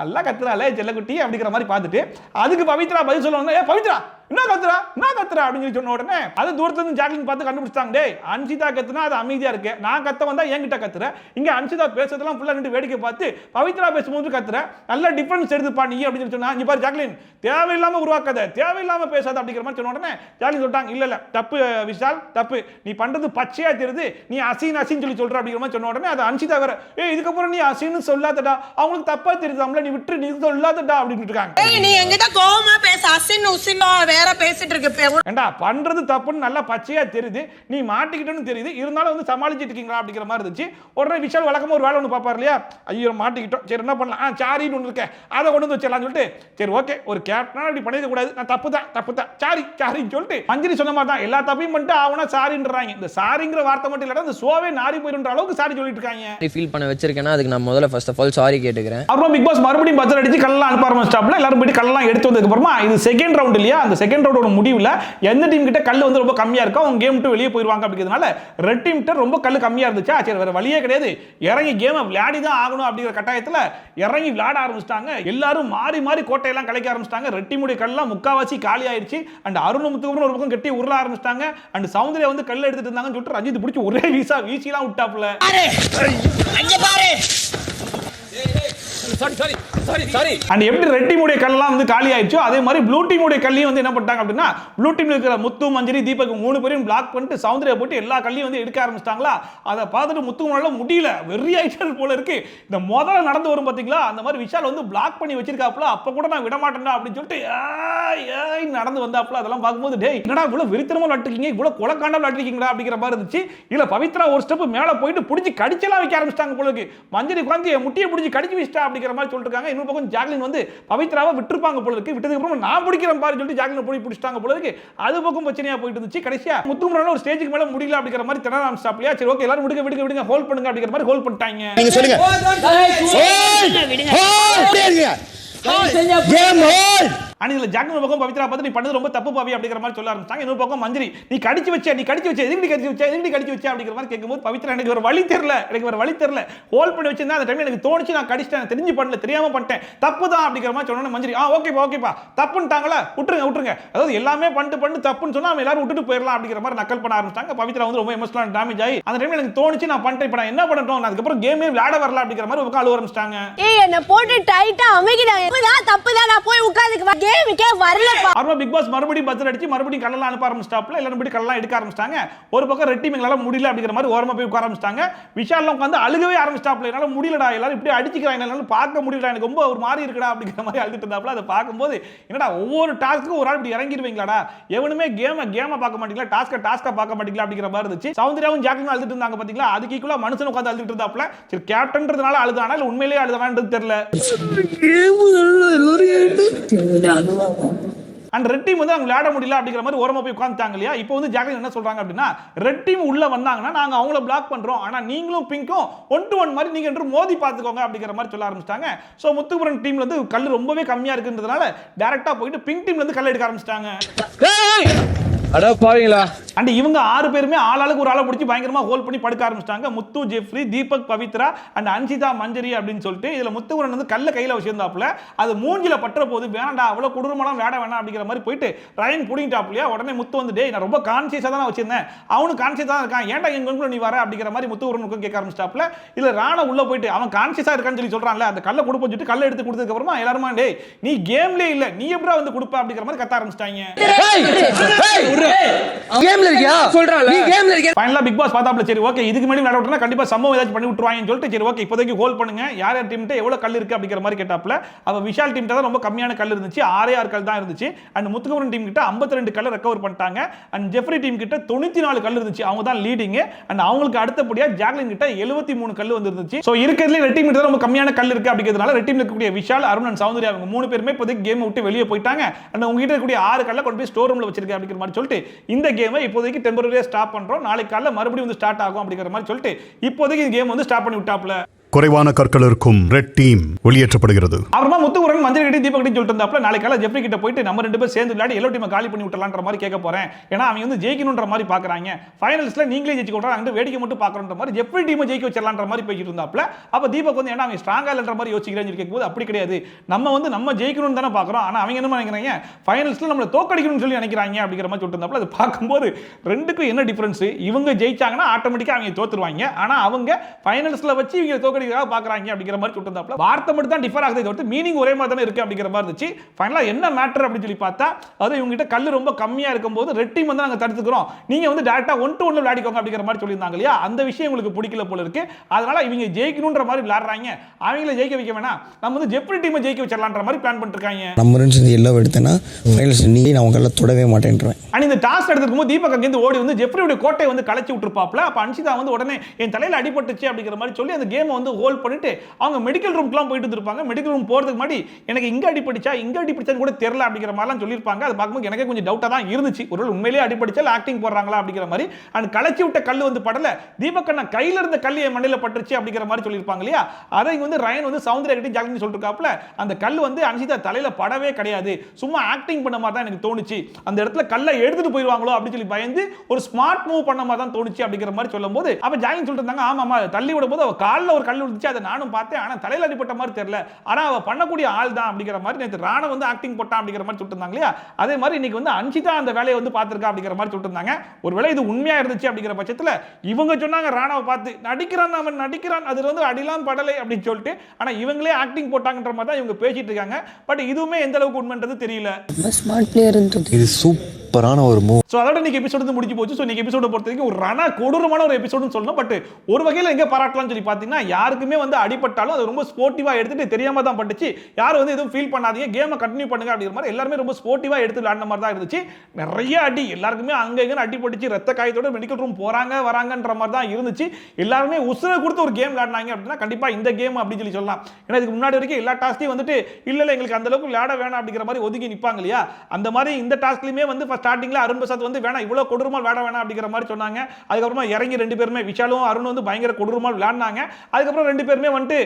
நல்லா கத்துறாளே செல்லக்குட்டி அப்படிங்கிற மாதிரி பார்த்துட்டு அதுக்கு பவித்ரா பதில் சொல்லுவாங்க ஏ பவித்ரா என்ன கத்துறா அப்படின்னு சொன்ன உடனே அது தூரத்துல இருந்து ஜாக்லின் பார்த்து கண்டுபிடிச்சாங்க டேய் அன்சிதா கத்துனா அது அமைதியா இருக்கு, நான் கத்த வந்தா என்கிட்ட கத்துற, இங்க அன்சிதா பேசுறதெல்லாம் ஃபுல்லா நின்று வேடிக்கை பார்த்து பவித்ரா பேசும்போது கத்துற, நல்ல டிஃபரன்ஸ் எடுத்துப்பா நீ அப்படின்னு சொன்னா இங்க பாரு ஜாக்லின் தேவையில்லாம உருவாக்காத தேவையில்லாம பேசாத அப்படிங்கிற மாதிரி சொன்ன உடனே ஜாக்லின் சொல்லிட்டாங்க இல்ல தப்பு விஷால் தப்பு, நீ பண்றது பச்சையா தெரியுது, நீ அசின் சொல்லி சொல்ற அப்படிங்கிற மாதிரி சொன்ன உடனே அது அன்சிதா வேற இதுக்கப்புறம் நீ அசின்னு சொல்லாதடா அவங்களுக்கு தப்பா தெரியுது நீ விட்டு நீ சொல்லாதடா அப்படின்னு இருக்காங்க. நீ என்கிட்ட கோவமா பேச அசின் உசினோ வேற பேசிட்டு இருக்கு. ஏண்டா பண்றது தப்புன்னு நல்லா பச்சையா தெரியுது, நீ மாட்டிக்கிட்டேன்னு தெரியுது, இருந்தாலும் வந்து சமாளிச்சிட்டு இருக்கீங்களா அப்படிங்கிற மாதிரி இருந்துச்சு. உடனே விஷால் வழக்கமா ஒரு வேலை ஒன்று பார்ப்பார் இல்லையா, ஐயோ மாட்டிக்கிட்டோம், சரி என்ன பண்ணலாம், சாரின்னு ஒன்று இருக்கேன், அதை கொண்டு வந்து வச்சிடலாம்னு சொல்லிட்டு சரி ஓகே ஒரு கேப்டனா இப்படி பண்ணிக்க கூடாது, நான் தப்பு தான் சாரின்னு சொல்லிட்டு மஞ்சரி சொன்ன மாதிரி தான் எல்லா தப்பையும் பண்ணிட்டு ஆவனா சாரின்றாங்க. இந்த சாரிங்கிற வார்த்தை மட்டும் இல்லடா, இந்த ஷோவே நாரி போயிடுன்ற அளவுக்கு சாரி சொல்லிட்டு இருக்காங்க. ஃபீல் பண்ண வச்சிருக்கேன்னா அதுக்கு நான் முதல்ல ஃபர்ஸ்ட் ஆஃப் ஆல் சாரி கேட்டுக்கிறேன். அப்புறம் பிக் பாஸ் மறுபடியும் பஜர் அடிச்சு கல்லெல்லாம் அனுப்ப ஆரம்பிச்சிட்டாப்ல. எல்லாரும் போயிட்டு கல்லெல்லாம் எடுத்து வந்ததுக்கு அப்புறமா இது செகண்ட் ரவுண்ட் இல்லையா, அந்த செகண்ட் ரவுண்டோட முடிவுல எந்த டீம் கிட்ட கல் வந்து ரொம்ப கம்மியா இருக்கோ அவங்க கேம் விட்டு வெளியே போயிடுவாங்க அப்படிங்கிறதுனால ரெட் டீம் கிட்ட ரொம்ப கல் கம்மியா இருந்துச்சா, சரி வேற வழியே கிடையாது, இறங்கி கேமை விளையாடி தான் ஆகணும் அப்படிங்கிற கட்டாயத்துல இறங்கி விளையாட ஆரம்பிச்சிட்டாங்க. எல்லாரும் மாறி மாறி கோட்டையெல்லாம் கலைக்க ஆரம்பிச்சிட்டாங்க. ரெட் டீமுடைய கல்லாம் முக்காவாசி காலி ஆயிடுச்சு. அண்ட் அருண் முத்துக்குமரன் ஒரு பக்கம் கட்டி உருள ஆரம்பிச்சிட்டாங்க. அண்ட் சௌந்தர்யா வந்து கல் எடுத்துட்டு இருந்தாங்கன்னு சொல்லிட்டு ரஞ்சித் பிடிச்சி ஒரே வீசிலாம் விட்டாப்ல. அண்ட் எப்படி ரெட் டீமுடைய கல்லாம் வந்து காலி ஆயிடுச்சோ அதே மாதிரி ப்ளூ டீமுடைய கல்லையும் வந்து என்ன பண்ணிட்டாங்க அப்படின்னா, ப்ளூ டீம்ல இருக்கிற முத்து, மஞ்சரி, தீபக் 3 பேரையும் பிளாக் பண்ணிட்டு சௌந்தர்யா போட்டு எல்லா கல்லையும் வந்து எடுக்க ஆரம்பிச்சிட்டாங்களா. அதை பார்த்துட்டு முத்துக்குமரனால முடியல, வெறி ஆயிட்டல் போல இருக்கு. இந்த முதல்ல நடந்து வரும் பாத்தீங்களா, அந்த மாதிரி விஷால் வந்து பிளாக் பண்ணி வச்சிருக்காப்ல, அப்ப கூட நான் விட மாட்டேன்டா அப்படின்னு சொல்லிட்டு நடந்து வந்தாப்ல. அதெல்லாம் பார்க்கும்போது டேய் என்னடா இவ்வளவு வெறித்தனமா விளையாட்டுருக்கீங்க, இவ்வளவு கொலக்காண்டா விளையாட்டுருக்கீங்களா அப்படிங்கிற மாதிரி இருந்துச்சு. இல்ல பவித்ரா ஒரு ஸ்டெப் மேல போயிட்டு பிடிச்சி கடிச்செல்லாம் வைக்க ஆரம்பிச்சிட்டாங்க போல இருக்கு. மஞ்சரி உட்காந்து முட்டியை பிடிச்சி கடிச்சு வச்சிட்டா அப்படிங்கிற மாதிரி சொல்லிட்டு இருக்காங்க. இன்னொரு பக்கம் ஜாக்லின் வந்து பவித்ராவை விட்டுருப்பாங்க போல இருக்கு, விட்டதுக்கு அப்புறம் நான் பிடிக்கிறேன் பாரு சொல்லிட்டு ஜாக்லின் போய் பிடிச்சிட்டாங்க போல இருக்கு. அது பக்கம் பிரச்சனையா போயிட்டு இருந்துச்சு. கடைசியா முத்துக்குமரன் ஒரு ஸ்டேஜுக்கு மேல முடியல அப்படிங்கிற மாதிரி திணற ஆரம்பிச்சாப்லையா. சரி ஓகே எல்லாரும் விடுங்க ஹோல்ட் பண்ணுங்க அப்படிங்கிற மாதிரி ஹோல்ட் பண்ணிட்டாங்க. நீங்க சொல்லுங்க அணில ஜாக்லின் பக்கம் பவித்ரா பார்த்து நீ பண்ணது ரொம்ப தப்பு பாவி அப்படிங்கிற மாதிரி சொல்ல ஆரம்பிச்சாங்க. இன்னொரு பக்கம் மஞ்சரி நீ கடிச்சு வச்ச எதுக்கு கடிச்சு வச்ச அப்படிங்கிற மாதிரி கேட்கும்போது பவித்ரா எனக்கு ஒரு வழி தெரியல ஹோல்ட் பண்ணி வச்சிருந்தா அந்த டைம்ல எனக்கு தோணுச்சு, நான் கடிச்சிட்டேன், தெரிஞ்சு பண்ணல, தெரியாம பண்ணிட்டேன், தப்பு தான் அப்படிங்கிற மாதிரி சொன்னோன்னே மஞ்சரி ஓகேப்பா தப்புன்ட்டாங்களா, விட்டுருங்க அதாவது எல்லாமே பண்ணிட்டு தப்புன்னு சொன்னா அவங்க எல்லாரும் விட்டுட்டு போயிடலாம் அப்படிங்கிற மாதிரி நக்கல் பண்ண ஆரம்பிச்சாங்க. பவித்ரா வந்து ரொம்ப எமோஷனல் டேமேஜ் ஆகி அந்த டைம்ல எனக்கு தோணுச்சு நான் பண்ணிட்டேன், இப்ப நான் என்ன பண்ணட்டும், நான் அதுக்கப்புறம் கேமே விளையாட வரல அப்படிங்கிற மாதிரி உட்கார அழுவ ஆரம்பிச்சிட்டாங்க. என்ன போட்டு டைட்டா அமைக்கிறாங்க, தப்புதான், நான் போய் உட்கார்ந்துக்கு கேமுக்கே வரல. அப்புறம் பிக் பாஸ் மறுபடியும் பஜர் அடிச்சு மறுபடியும் கல்லெல்லாம் அனுப்ப ஆரம்பிச்சிட்டாப்ல. எல்லாரும் போய் கல்லெல்லாம் எடுக்க ஆரம்பிச்சிட்டாங்க. ஒரு பக்கம் ரெட் டீம் எங்களால முடியல அப்படிங்கிற மாதிரி ஓரமா போய் உட்கார ஆரம்பிச்சிட்டாங்க. விஷால்லாம் உட்காந்து அழுகவே ஆரம்பிச்சிட்டாப்ல. என்னால முடியலடா, எல்லாரும் இப்படி அடிச்சுக்கிறாங்க, என்னால பார்க்க முடியல, எனக்கு ரொம்ப ஒரு மாதிரி இருக்குடா அப்படிங்கிற மாதிரி அழுதுட்டு இருந்தாப்ல. அதை பார்க்கும்போது என்னடா ஒவ்வொரு டாஸ்க்கும் ஒரு ஆள் இப்படி இறங்கிடுவீங்களாடா, எவனுமே கேமை பார்க்க மாட்டீங்களா, டாஸ்கா பார்க்க மாட்டீங்களா அப்படிங்கிற மாதிரி இருந்துச்சு. சௌந்தர்யாவும் ஜாக்லினும் அழுதுட்டு இருந்தாங்க பாத்தீங்களா, அதுக்கு ஈக்குவலா மனுஷன் உட்காந்து அழுதுட்டு இருந்தாப்ல. சரி கேப்டன்றதுனால அழுதானா இல்ல உண்மையிலேயே அழுதானான்றது தெரியல. அண்ட் ரெட் டீம் வந்து அவங்க விளையாட முடியல அப்படிங்கிற மாதிரி ஓரமா போய் உட்கார்ந்துட்டாங்க இல்லையா. இப்போ வந்து ஜாக்லின் என்ன சொல்றாங்க அப்படின்னா, ரெட் டீம் உள்ள வந்தாங்கன்னா நாங்க அவங்கள பிளாக் பண்றோம், ஆனா நீங்களும் பிங்க்கும் 1-1 மாதிரி நீங்க என்று மோதி பாத்துக்கோங்க அப்படிங்கிற மாதிரி சொல்ல ஆரம்பிச்சிட்டாங்க. சோ முத்துக்குமரன் டீம்ல வந்து கல் ரொம்பவே கம்மியா இருக்குன்றதுனால டைரக்டா போயிட்டு பிங்க் டீம்ல இருந்து கல் எடுக்க ஆரம்பிச்சிட்டாங்க. அட பாவீங்களா. அண்ட் இவங்க 6 பேருமே ஆளாளுக்கு ஒரு ஆளை பிடிச்சி பயங்கரமா ஹோல்ட் பண்ணி படுக்க ஆரம்பிச்சிட்டாங்க. முத்து, ஜெஃப்ரி, தீபக், பவித்ரா அண்ட் அன்சிதா, மஞ்சரி அப்படின்னு சொல்லிட்டு இதுல முத்துக்குமரன் வந்து கல்ல கையில வச்சிருந்தாப்ல. அது மூஞ்சில பற்ற போது வேணாண்டா அவ்வளவு கொடூரமாலாம் விளையாட வேணாம் அப்படிங்கிற மாதிரி போயிட்டு ரயன் புடிங்கிட்டாப்லையா. உடனே முத்து வந்து டேய் நான் ரொம்ப கான்சியஸா தான் வச்சிருந்தேன், அவனும் கான்சியஸா தான் இருக்கான், ஏன்டா எங்க நீ வர அப்படிங்கிற மாதிரி முத்துக்குமரனுக்கு கேட்க ஆரம்பிச்சிட்டாப்ல. இல்ல ராணா உள்ள போயிட்டு அவன் கான்சியஸா இருக்கான்னு சொல்லி சொல்றான்ல, அந்த கல்ல கொடுப்ப சொல்லிட்டு கல்ல எடுத்து கொடுத்ததுக்கு அப்புறமா எல்லாரும் டேய் நீ கேம்லயே இல்ல, நீ எப்படா வந்து கொடுப்ப அப்படிங்கிற மாதிரி கத்த ஆரம்பிச்சிட்டாங்க. கேம்ல இருக்கியா சொல்றால, நீ கேம்ல இருக்கியா. ஃபைனலா பிக் பாஸ் பார்த்தாப்ல, சரி ஓகே இதுக்கு முன்னாடி விளையாட விட்டா கண்டிப்பா சம்பவம் ஏதாச்சும் பண்ணி விட்டுருவாங்கன்னு சொல்லிட்டு சரி ஓகே இப்போதைக்கு ஹோல்ட் பண்ணுங்க, யார் டீம்ட்ட எவ்வளவு கல் இருக்கு அப்படிங்கிற மாதிரி கேட்டாப்ல. அப்ப விஷால் டீம்ட்ட தான் ரொம்ப கம்மியான கல் இருந்துச்சு, 6 கல் தான் இருந்துச்சு. அண்ட் முத்துக்குமரன் டீம் கிட்ட 52 கல் ரெக்கவர் பண்ணிட்டாங்க. அண்ட் ஜெஃப்ரி டீம் கிட்ட 94 கல் இருந்துச்சு, அவங்க தான் லீடிங். அண்ட் அவங்களுக்கு அடுத்தபடியா ஜாக்லின் கிட்ட 73 கல் வந்துருந்துச்சு. சோ இருக்கிறதுல ரெட் டீம் கிட்ட ரொம்ப கம்மியான கல் இருக்கு அப்படிங்கிறதுனால ரெட் டீம்ல இருக்கக்கூடிய விஷால், அருண் அண்ட் சௌந்தர்யா அவங்க 3 பேருமே இப்போதைக்கு கேம் விட்டு வெளியே போயிட்டாங்க. அண்ட் உங்க கிட்ட இருக்கக்கூடிய 6 கல்ல கொண்டு போய் ஸ்டோர் ரூம்ல வச்சிருக்க அப்படிங்கிற மாதிரி சொல்லிட்டு இந்த கேமை இப்போதைக்கு டெம்பரரியா ஸ்டாப் பண்றோம், நாளைக்கு காலையில மறுபடியும் வந்து ஸ்டார்ட் ஆகும் அப்படிங்கிற மாதிரி சொல்லிட்டு இப்போதைக்கு இந்த கேம் வந்து ஸ்டாப் பண்ணி விட்டாப்ல. குறைவான கற்கள் இருக்கும் ரெட் டீம் வெளியேற்றப்படுகிறது. அப்புறமா முத்துக்குமரன் மஞ்சள் கிட்ட தீபக் கிட்ட சொல்லிட்டு இருந்தாப்ல, நாளைக்கு காலையில ஜெஃப்ரி கிட்ட போயிட்டு நம்ம 2 பேரும் சேர்ந்து விளையாடி எல்லோ டீமை காலி பண்ணி விட்டலாம்ன்ற மாதிரி கேட்க போறேன், ஏன்னா அவங்க வந்து ஜெயிக்கணும்ன்ற மாதிரி பாக்குறாங்க, ஃபைனல்ஸ்ல நீங்களே ஜெயிச்சுக்கோங்க, அங்க வேடிக்கை மட்டும் பாக்குறன்ற மாதிரி ஜெஃப்ரி டீமை ஜெயிக்க வச்சிடலாம்ன்ற மாதிரி பேசிட்டு இருந்தாப்ல. அப்ப தீபக் வந்து ஏன்னா அவங்க ஸ்ட்ராங்கா இல்லன்ற மாதிரி யோசிக்கிறேன்னு கேட்கும்போது அப்படி கிடையாது, நம்ம வந்து நம்ம ஜெயிக்கணும்னு தானே பாக்குறோம், ஆனா அவங்க என்ன நினைக்கிறாங்க ஃபைனல்ஸ்ல நம்மள தோக்கடிக்கணும்னு சொல்லி நினைக்கிறாங்க அப்படிங்கிற மாதிரி சொல்லிட்டு இருந்தாப்ல. அது பார்க்கும்போது ரெண்டுக்கும் என்ன டிஃபரன்ஸ், இவங்க ஜெயிச்சாங்கன்னா ஆட்டோமேட்டிக்கா அவங்க தோத்துருவாங்க, ஆனா அவங்க ஃபைனல்ஸ்ல வச்சு இவங்க தோக்கடி ஸ்டோரியாக பார்க்குறாங்க அப்படிங்கிற மாதிரி சொல்லியிருந்தாப்ல. வார்த்தை மட்டும் தான் டிஃபர் ஆகுது, தவிர்த்து மீனிங் ஒரே மாதிரி தானே இருக்கு அப்படிங்கிற மாதிரி இருந்துச்சு. ஃபைனலாக என்ன மேட்டர் அப்படின்னு சொல்லி பார்த்தா, அதாவது இவங்ககிட்ட கல் ரொம்ப கம்மியாக இருக்கும்போது ரெட் டீம் வந்து நாங்கள் தடுத்துக்கிறோம், நீங்கள் வந்து டேரக்டாக 1-1 விளையாடிக்கோங்க அப்படிங்கிற மாதிரி சொல்லியிருந்தாங்க இல்லையா. அந்த விஷயம் உங்களுக்கு பிடிக்கல போல இருக்கு. அதனால இவங்க ஜெயிக்கணுன்ற மாதிரி விளையாடுறாங்க, அவங்கள ஜெயிக்க வைக்க வேணாம், நம்ம வந்து ஜெப்ரி டீமை ஜெயிக்க வச்சிடலான்ற மாதிரி பிளான் பண்ணிருக்காங்க. நம்ம எல்லாம் எடுத்தேன்னா நீ நான் உங்களை தொடவே மாட்டேன்றேன். அண்ட் இந்த டாஸ்க் எடுத்துக்கும் தீபக் அங்கேருந்து ஓடி வந்து ஜெப்ரியோட கோட்டை வந்து கலைச்சி விட்டுருப்பாப்ல. அப்ப அன்ஷிதா வந்து உடனே என் தலையில அடிபட்டுச்சு அப்படிங்கிற மாதிரி சொல்லி அந்த கேமை வந்து ஹோல்ட் பண்ணிட்டு அவங்க மெடிக்கல் ரூம்க்குலாம் போயிட்டு இருப்பாங்க. மெடிக்கல் ரூம் போறதுக்கு முன்னாடி எனக்கு இங்க அடிபடிச்சான்னு கூட தெரியல அப்படிங்கிற மாதிரிலாம் சொல்லியிருப்பாங்க. அது பார்க்கும்போது எனக்கு கொஞ்சம் டவுட்டா தான் இருந்துச்சு, ஒருவேளை உண்மையிலேயே அடிபடிச்சா ஆக்டிங் போடுறாங்களா அப்படிங்கிற மாதிரி. அண்ட் கலைச்சி விட்ட கல் வந்து படல, தீபக் அண்ணா கையில இருந்த கல் என் மண்டையில பட்டுருச்சு அப்படிங்கிற மாதிரி சொல்லியிருப்பாங்க இல்லையா. அதை இங்க வந்து ரயன் வந்து சௌந்தர்யா கிட்ட ஜாலின்னு சொல்லிட்டு இருக்காப்ல, அந்த கல் வந்து அன்ஷிதா தலையில படவே கிடையாது, சும்மா ஆக்டிங் பண்ண மாதிரி தான் எனக்கு தோணுச்சு, அந்த இடத்துல கல்லை எடுத்துட்டு போயிடுவாங்களோ அப்படின்னு சொல்லி பயந்து ஒரு ஸ்மார்ட் மூவ் பண்ண மாதிரி தான் தோணுச்சு அப்படிங்கிற மாதிரி சொல்லும்போது அப்ப ஜாலின்னு சொல்லிட்டு இருந்தாங்க. ஆமாமா, தள்ளி விடும்போது அவ காலில் ஒரு கல் விழுந்துச்சு, அதை நானும் பார்த்தேன், ஆனா தலையில அடிப்பட்ட மாதிரி தெரியல, ஆனா அவ பண்ணக்கூடிய ஆள் தான் அப்படிங்கிற மாதிரி நேற்று ராணா வந்து ஆக்டிங் போட்டான் அப்படிங்கிற மாதிரி சொல்லிட்டு இருந்தாங்க இல்லையா. அதே மாதிரி இன்னைக்கு வந்து அன்ஷிதா அந்த வேலையை வந்து பார்த்திருக்கா அப்படிங்கிற மாதிரி சொல்லிட்டு இருந்தாங்க. ஒருவேளை இது உண்மையா இருந்துச்சு அப்படிங்கிற பட்சத்துல இவங்க சொன்னாங்க ராணாவை பார்த்து நடிக்கிறான், அவன் நடிக்கிறான், அதுல வந்து அடிலாம் படலை அப்படின்னு சொல்லிட்டு, ஆனா இவங்களே ஆக்டிங் போட்டாங்கன்ற மாதிரி தான் இவங்க பேசிட்டு இருக்காங்க. பட் இதுவுமே எந்த அளவுக்கு உண்மைன்றது தெரியல. ஸ்மார்ட் பிளேயர் இது சூப்பரான ஒரு மூவ். சோ அதோட இன்னைக்கு எபிசோட் வந்து முடிஞ்சு போச்சு. சோ இன்னைக்கு எபிசோட பொறுத்த வரைக்கும் ஒரு ரண கொடூரமான ஒரு எபிசோட்னு சொல்லணும். பட் ஒரு வகையில் எங்க பாராட்டலாம்னு சொல்லி பார்த்தீங்கன்னா, யாருக்குமே வந்து அடிபட்டாலும் அது ரொம்ப ஸ்போர்ட்டிவா எடுத்துட்டு தெரியாம தான் பட்டுச்சு, யாரும் வந்து எதுவும் ஃபீல் பண்ணாதீங்க, கேமை கண்டினியூ பண்ணுங்க அப்படிங்கிற மாதிரி எல்லாருமே ரொம்ப ஸ்போர்ட்டிவா எடுத்து விளையாடின மாதிரி தான் இருந்துச்சு. நிறைய அடி, எல்லாருக்குமே அங்க எங்க அடிபட்டுச்சு, ரத்த காயத்தோட மெடிக்கல் ரூம் போறாங்க வராங்கன்ற மாதிரி தான் இருந்துச்சு. எல்லாருமே உசுரை கொடுத்து ஒரு கேம் விளையாடினாங்க அப்படின்னா கண்டிப்பா இந்த கேம் அப்படின்னு சொல்லி சொல்லலாம். ஏன்னா இதுக்கு முன்னாடி வரைக்கும் எல்லா டாஸ்கையும் வந்துட்டு இல்ல எங்களுக்கு அந்த அளவுக்கு விளையாட வேணாம் அப்படிங்கிற மாதிரி ஒதுங்கி நிப்பாங்க இல்லையா. அந்த மாதிரி இந்த டாஸ்க்லயுமே வந்து ஸ்டார்டிங்ல அருண் பிரசாத் வந்து வேணாம், இவ்வளவு கொடூரமா விளையாட வேணாம் அப்படிங்கிற மாதிரி சொன்னாங்க. அதுக்கப்புறமா இறங்கி ரெண்டு பேருமே விஷாலும் அருண் வந்து பயங்கர கொடூரமா விளையாடினாங்க. அதுக்கப்புறம் ரெண்டு பேருமே வந்து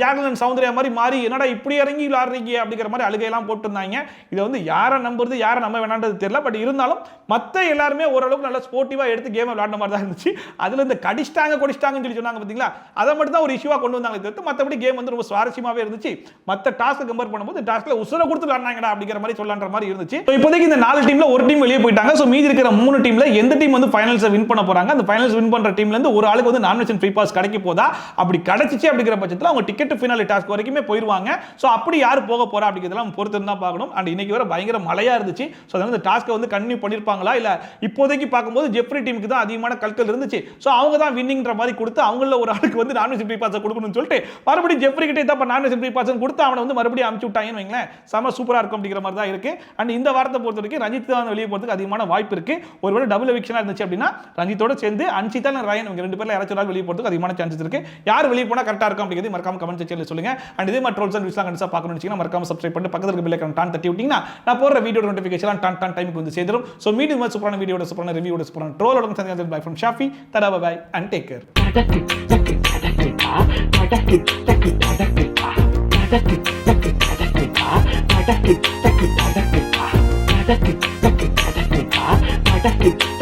ஜாக்லின் சௌந்தர்யா மாதிரி மாறி என்னடா இப்படி இறங்கி விளையாடுறீங்க அப்படிங்கிற மாதிரி அழுகையெல்லாம் போட்டுருந்தாங்க. இதை வந்து யாரை நம்புறது யாரை நம்ப வேணான்றது தெரியல. பட் இருந்தாலும் மற்ற எல்லாருமே ஓரளவுக்கு நல்ல ஸ்போர்ட்டிவா எடுத்து கேமை விளையாடின மாதிரி தான் இருந்துச்சு. அதுல இந்த கொடிச்சிட்டாங்கன்னு சொல்லி சொன்னாங்க பார்த்தீங்களா, அதை மட்டும் தான் ஒரு இஷ்யூவா கொண்டு வந்தாங்க தவிர்த்து மற்றபடி கேம் வந்து ரொம்ப சுவாரஸ்யமாவே இருந்துச்சு. மற்ற டாஸ்க் கம்பேர் பண்ணும்போது டாஸ்க்ல உசுர கொடுத்து விளையாடுனாங்கடா அப்படிங்கிற மாதிரி சொல்லன்ற மாதிரி இருந்துச்சு. இப்போதைக்கு இந்த 4 டீம்ல ஒரு டீம் வெளியே போயிட்டாங்க. சோ மீதி இருக்கிற 3 டீம்ல எந்த டீம் வந்து ஃபைனல்ஸ் வின் பண்ண போறாங்க, அந்த ஃபைனல்ஸ் வின் பண்ற டீம்ல இருந்து ஒரு ஆளுக்கு வந்து நாமினேஷன் ஃப்ரீ பாஸ் கிடைக்க போதா, அப்படி கிடைச்சிச்சு அப்படிங்கிற பட்சத்தில் அவங்க டிக்கெட் ஃபைனல் டாஸ்க் வரைக்குமே போயிடுவாங்க. சோ அப்படி யார் போக போறா அப்படிங்கிறதெல்லாம் பொறுத்து இருந்தா பார்க்கணும். அண்ட் இன்னைக்கு வர பயங்கர மழையா இருந்துச்சு. சோ அதனால இந்த டாஸ்க்கை வந்து கண்டினியூ பண்ணிருப்பாங்களா இல்ல இப்போதைக்கு பார்க்கும்போது ஜெப்ரி டீமுக்கு தான் அதிகமான கல்கள் இருந்துச்சு. சோ அவங்க தான் வின்னிங்ன்ற மாதிரி கொடுத்து அவங்கள ஒரு ஆளுக்கு வந்து நாமினேஷன் ஃப்ரீ பாஸ் கொடுக்கணும்னு சொல்லிட்டு மறுபடியும் ஜெப்ரி கிட்ட தான் நாமினேஷன் ஃப்ரீ பாஸ் கொடுத்து அவனை வந்து மறுபடியும் அனுப்பிச்சு விட்டாங்கன்னு வைங்களேன், செம சூப்பரா இருக்கும் அப்படிங்கிற மாதிரி தான் இருக்கு. அண்ட் இந்த வாரத்தை பொறுத்த வரைக்கும் ரஞ்சித் தான் வெளியே போறதுக்கு அதிகமான வாய்ப்பு இருக்கு. ஒருவேளை டபுள் எவிக்ஷனா இருந்துச்சு அப்படின்னா ரஞ்சித்தோட சேர்ந்து அன்ஷிதா ரயன் இவங்க ரெண்டு பேர்ல யாராச்சும் வெளியே போறதுக்கு அதிகமான சான்சஸ் இருக்கு. யார் வெளியே போனா கரெக்டா இருக்கும் அப்படிங்கிறது மறக்காம கமெண்ட் செக்ஷன்ல சொல்லுங்க. அண்ட் இதே மாதிரி ட்ரோல்ஸ் அண்ட் வியூஸ்லாம் கண்டிப்பா பார்க்கணும்னு நினைச்சீங்கன்னா மறக்காம சப்ஸ்கிரைப் பண்ணி பக்கத்துல இருக்க பெல் ஐகான் டான் தட்டி விட்டீங்கன்னா நான் போடுற வீடியோ நோட்டிஃபிகேஷன் டான் டைமுக்கு வந்து சேரும். சோ மீண்டும் சூப்பரான வீடியோட சூப்பரான ரிவ்யூவோட சூப்பரான ட்ரோலோட சந்திக்கிறேன். Bye from Shafi, tata bye and take care. Thank you.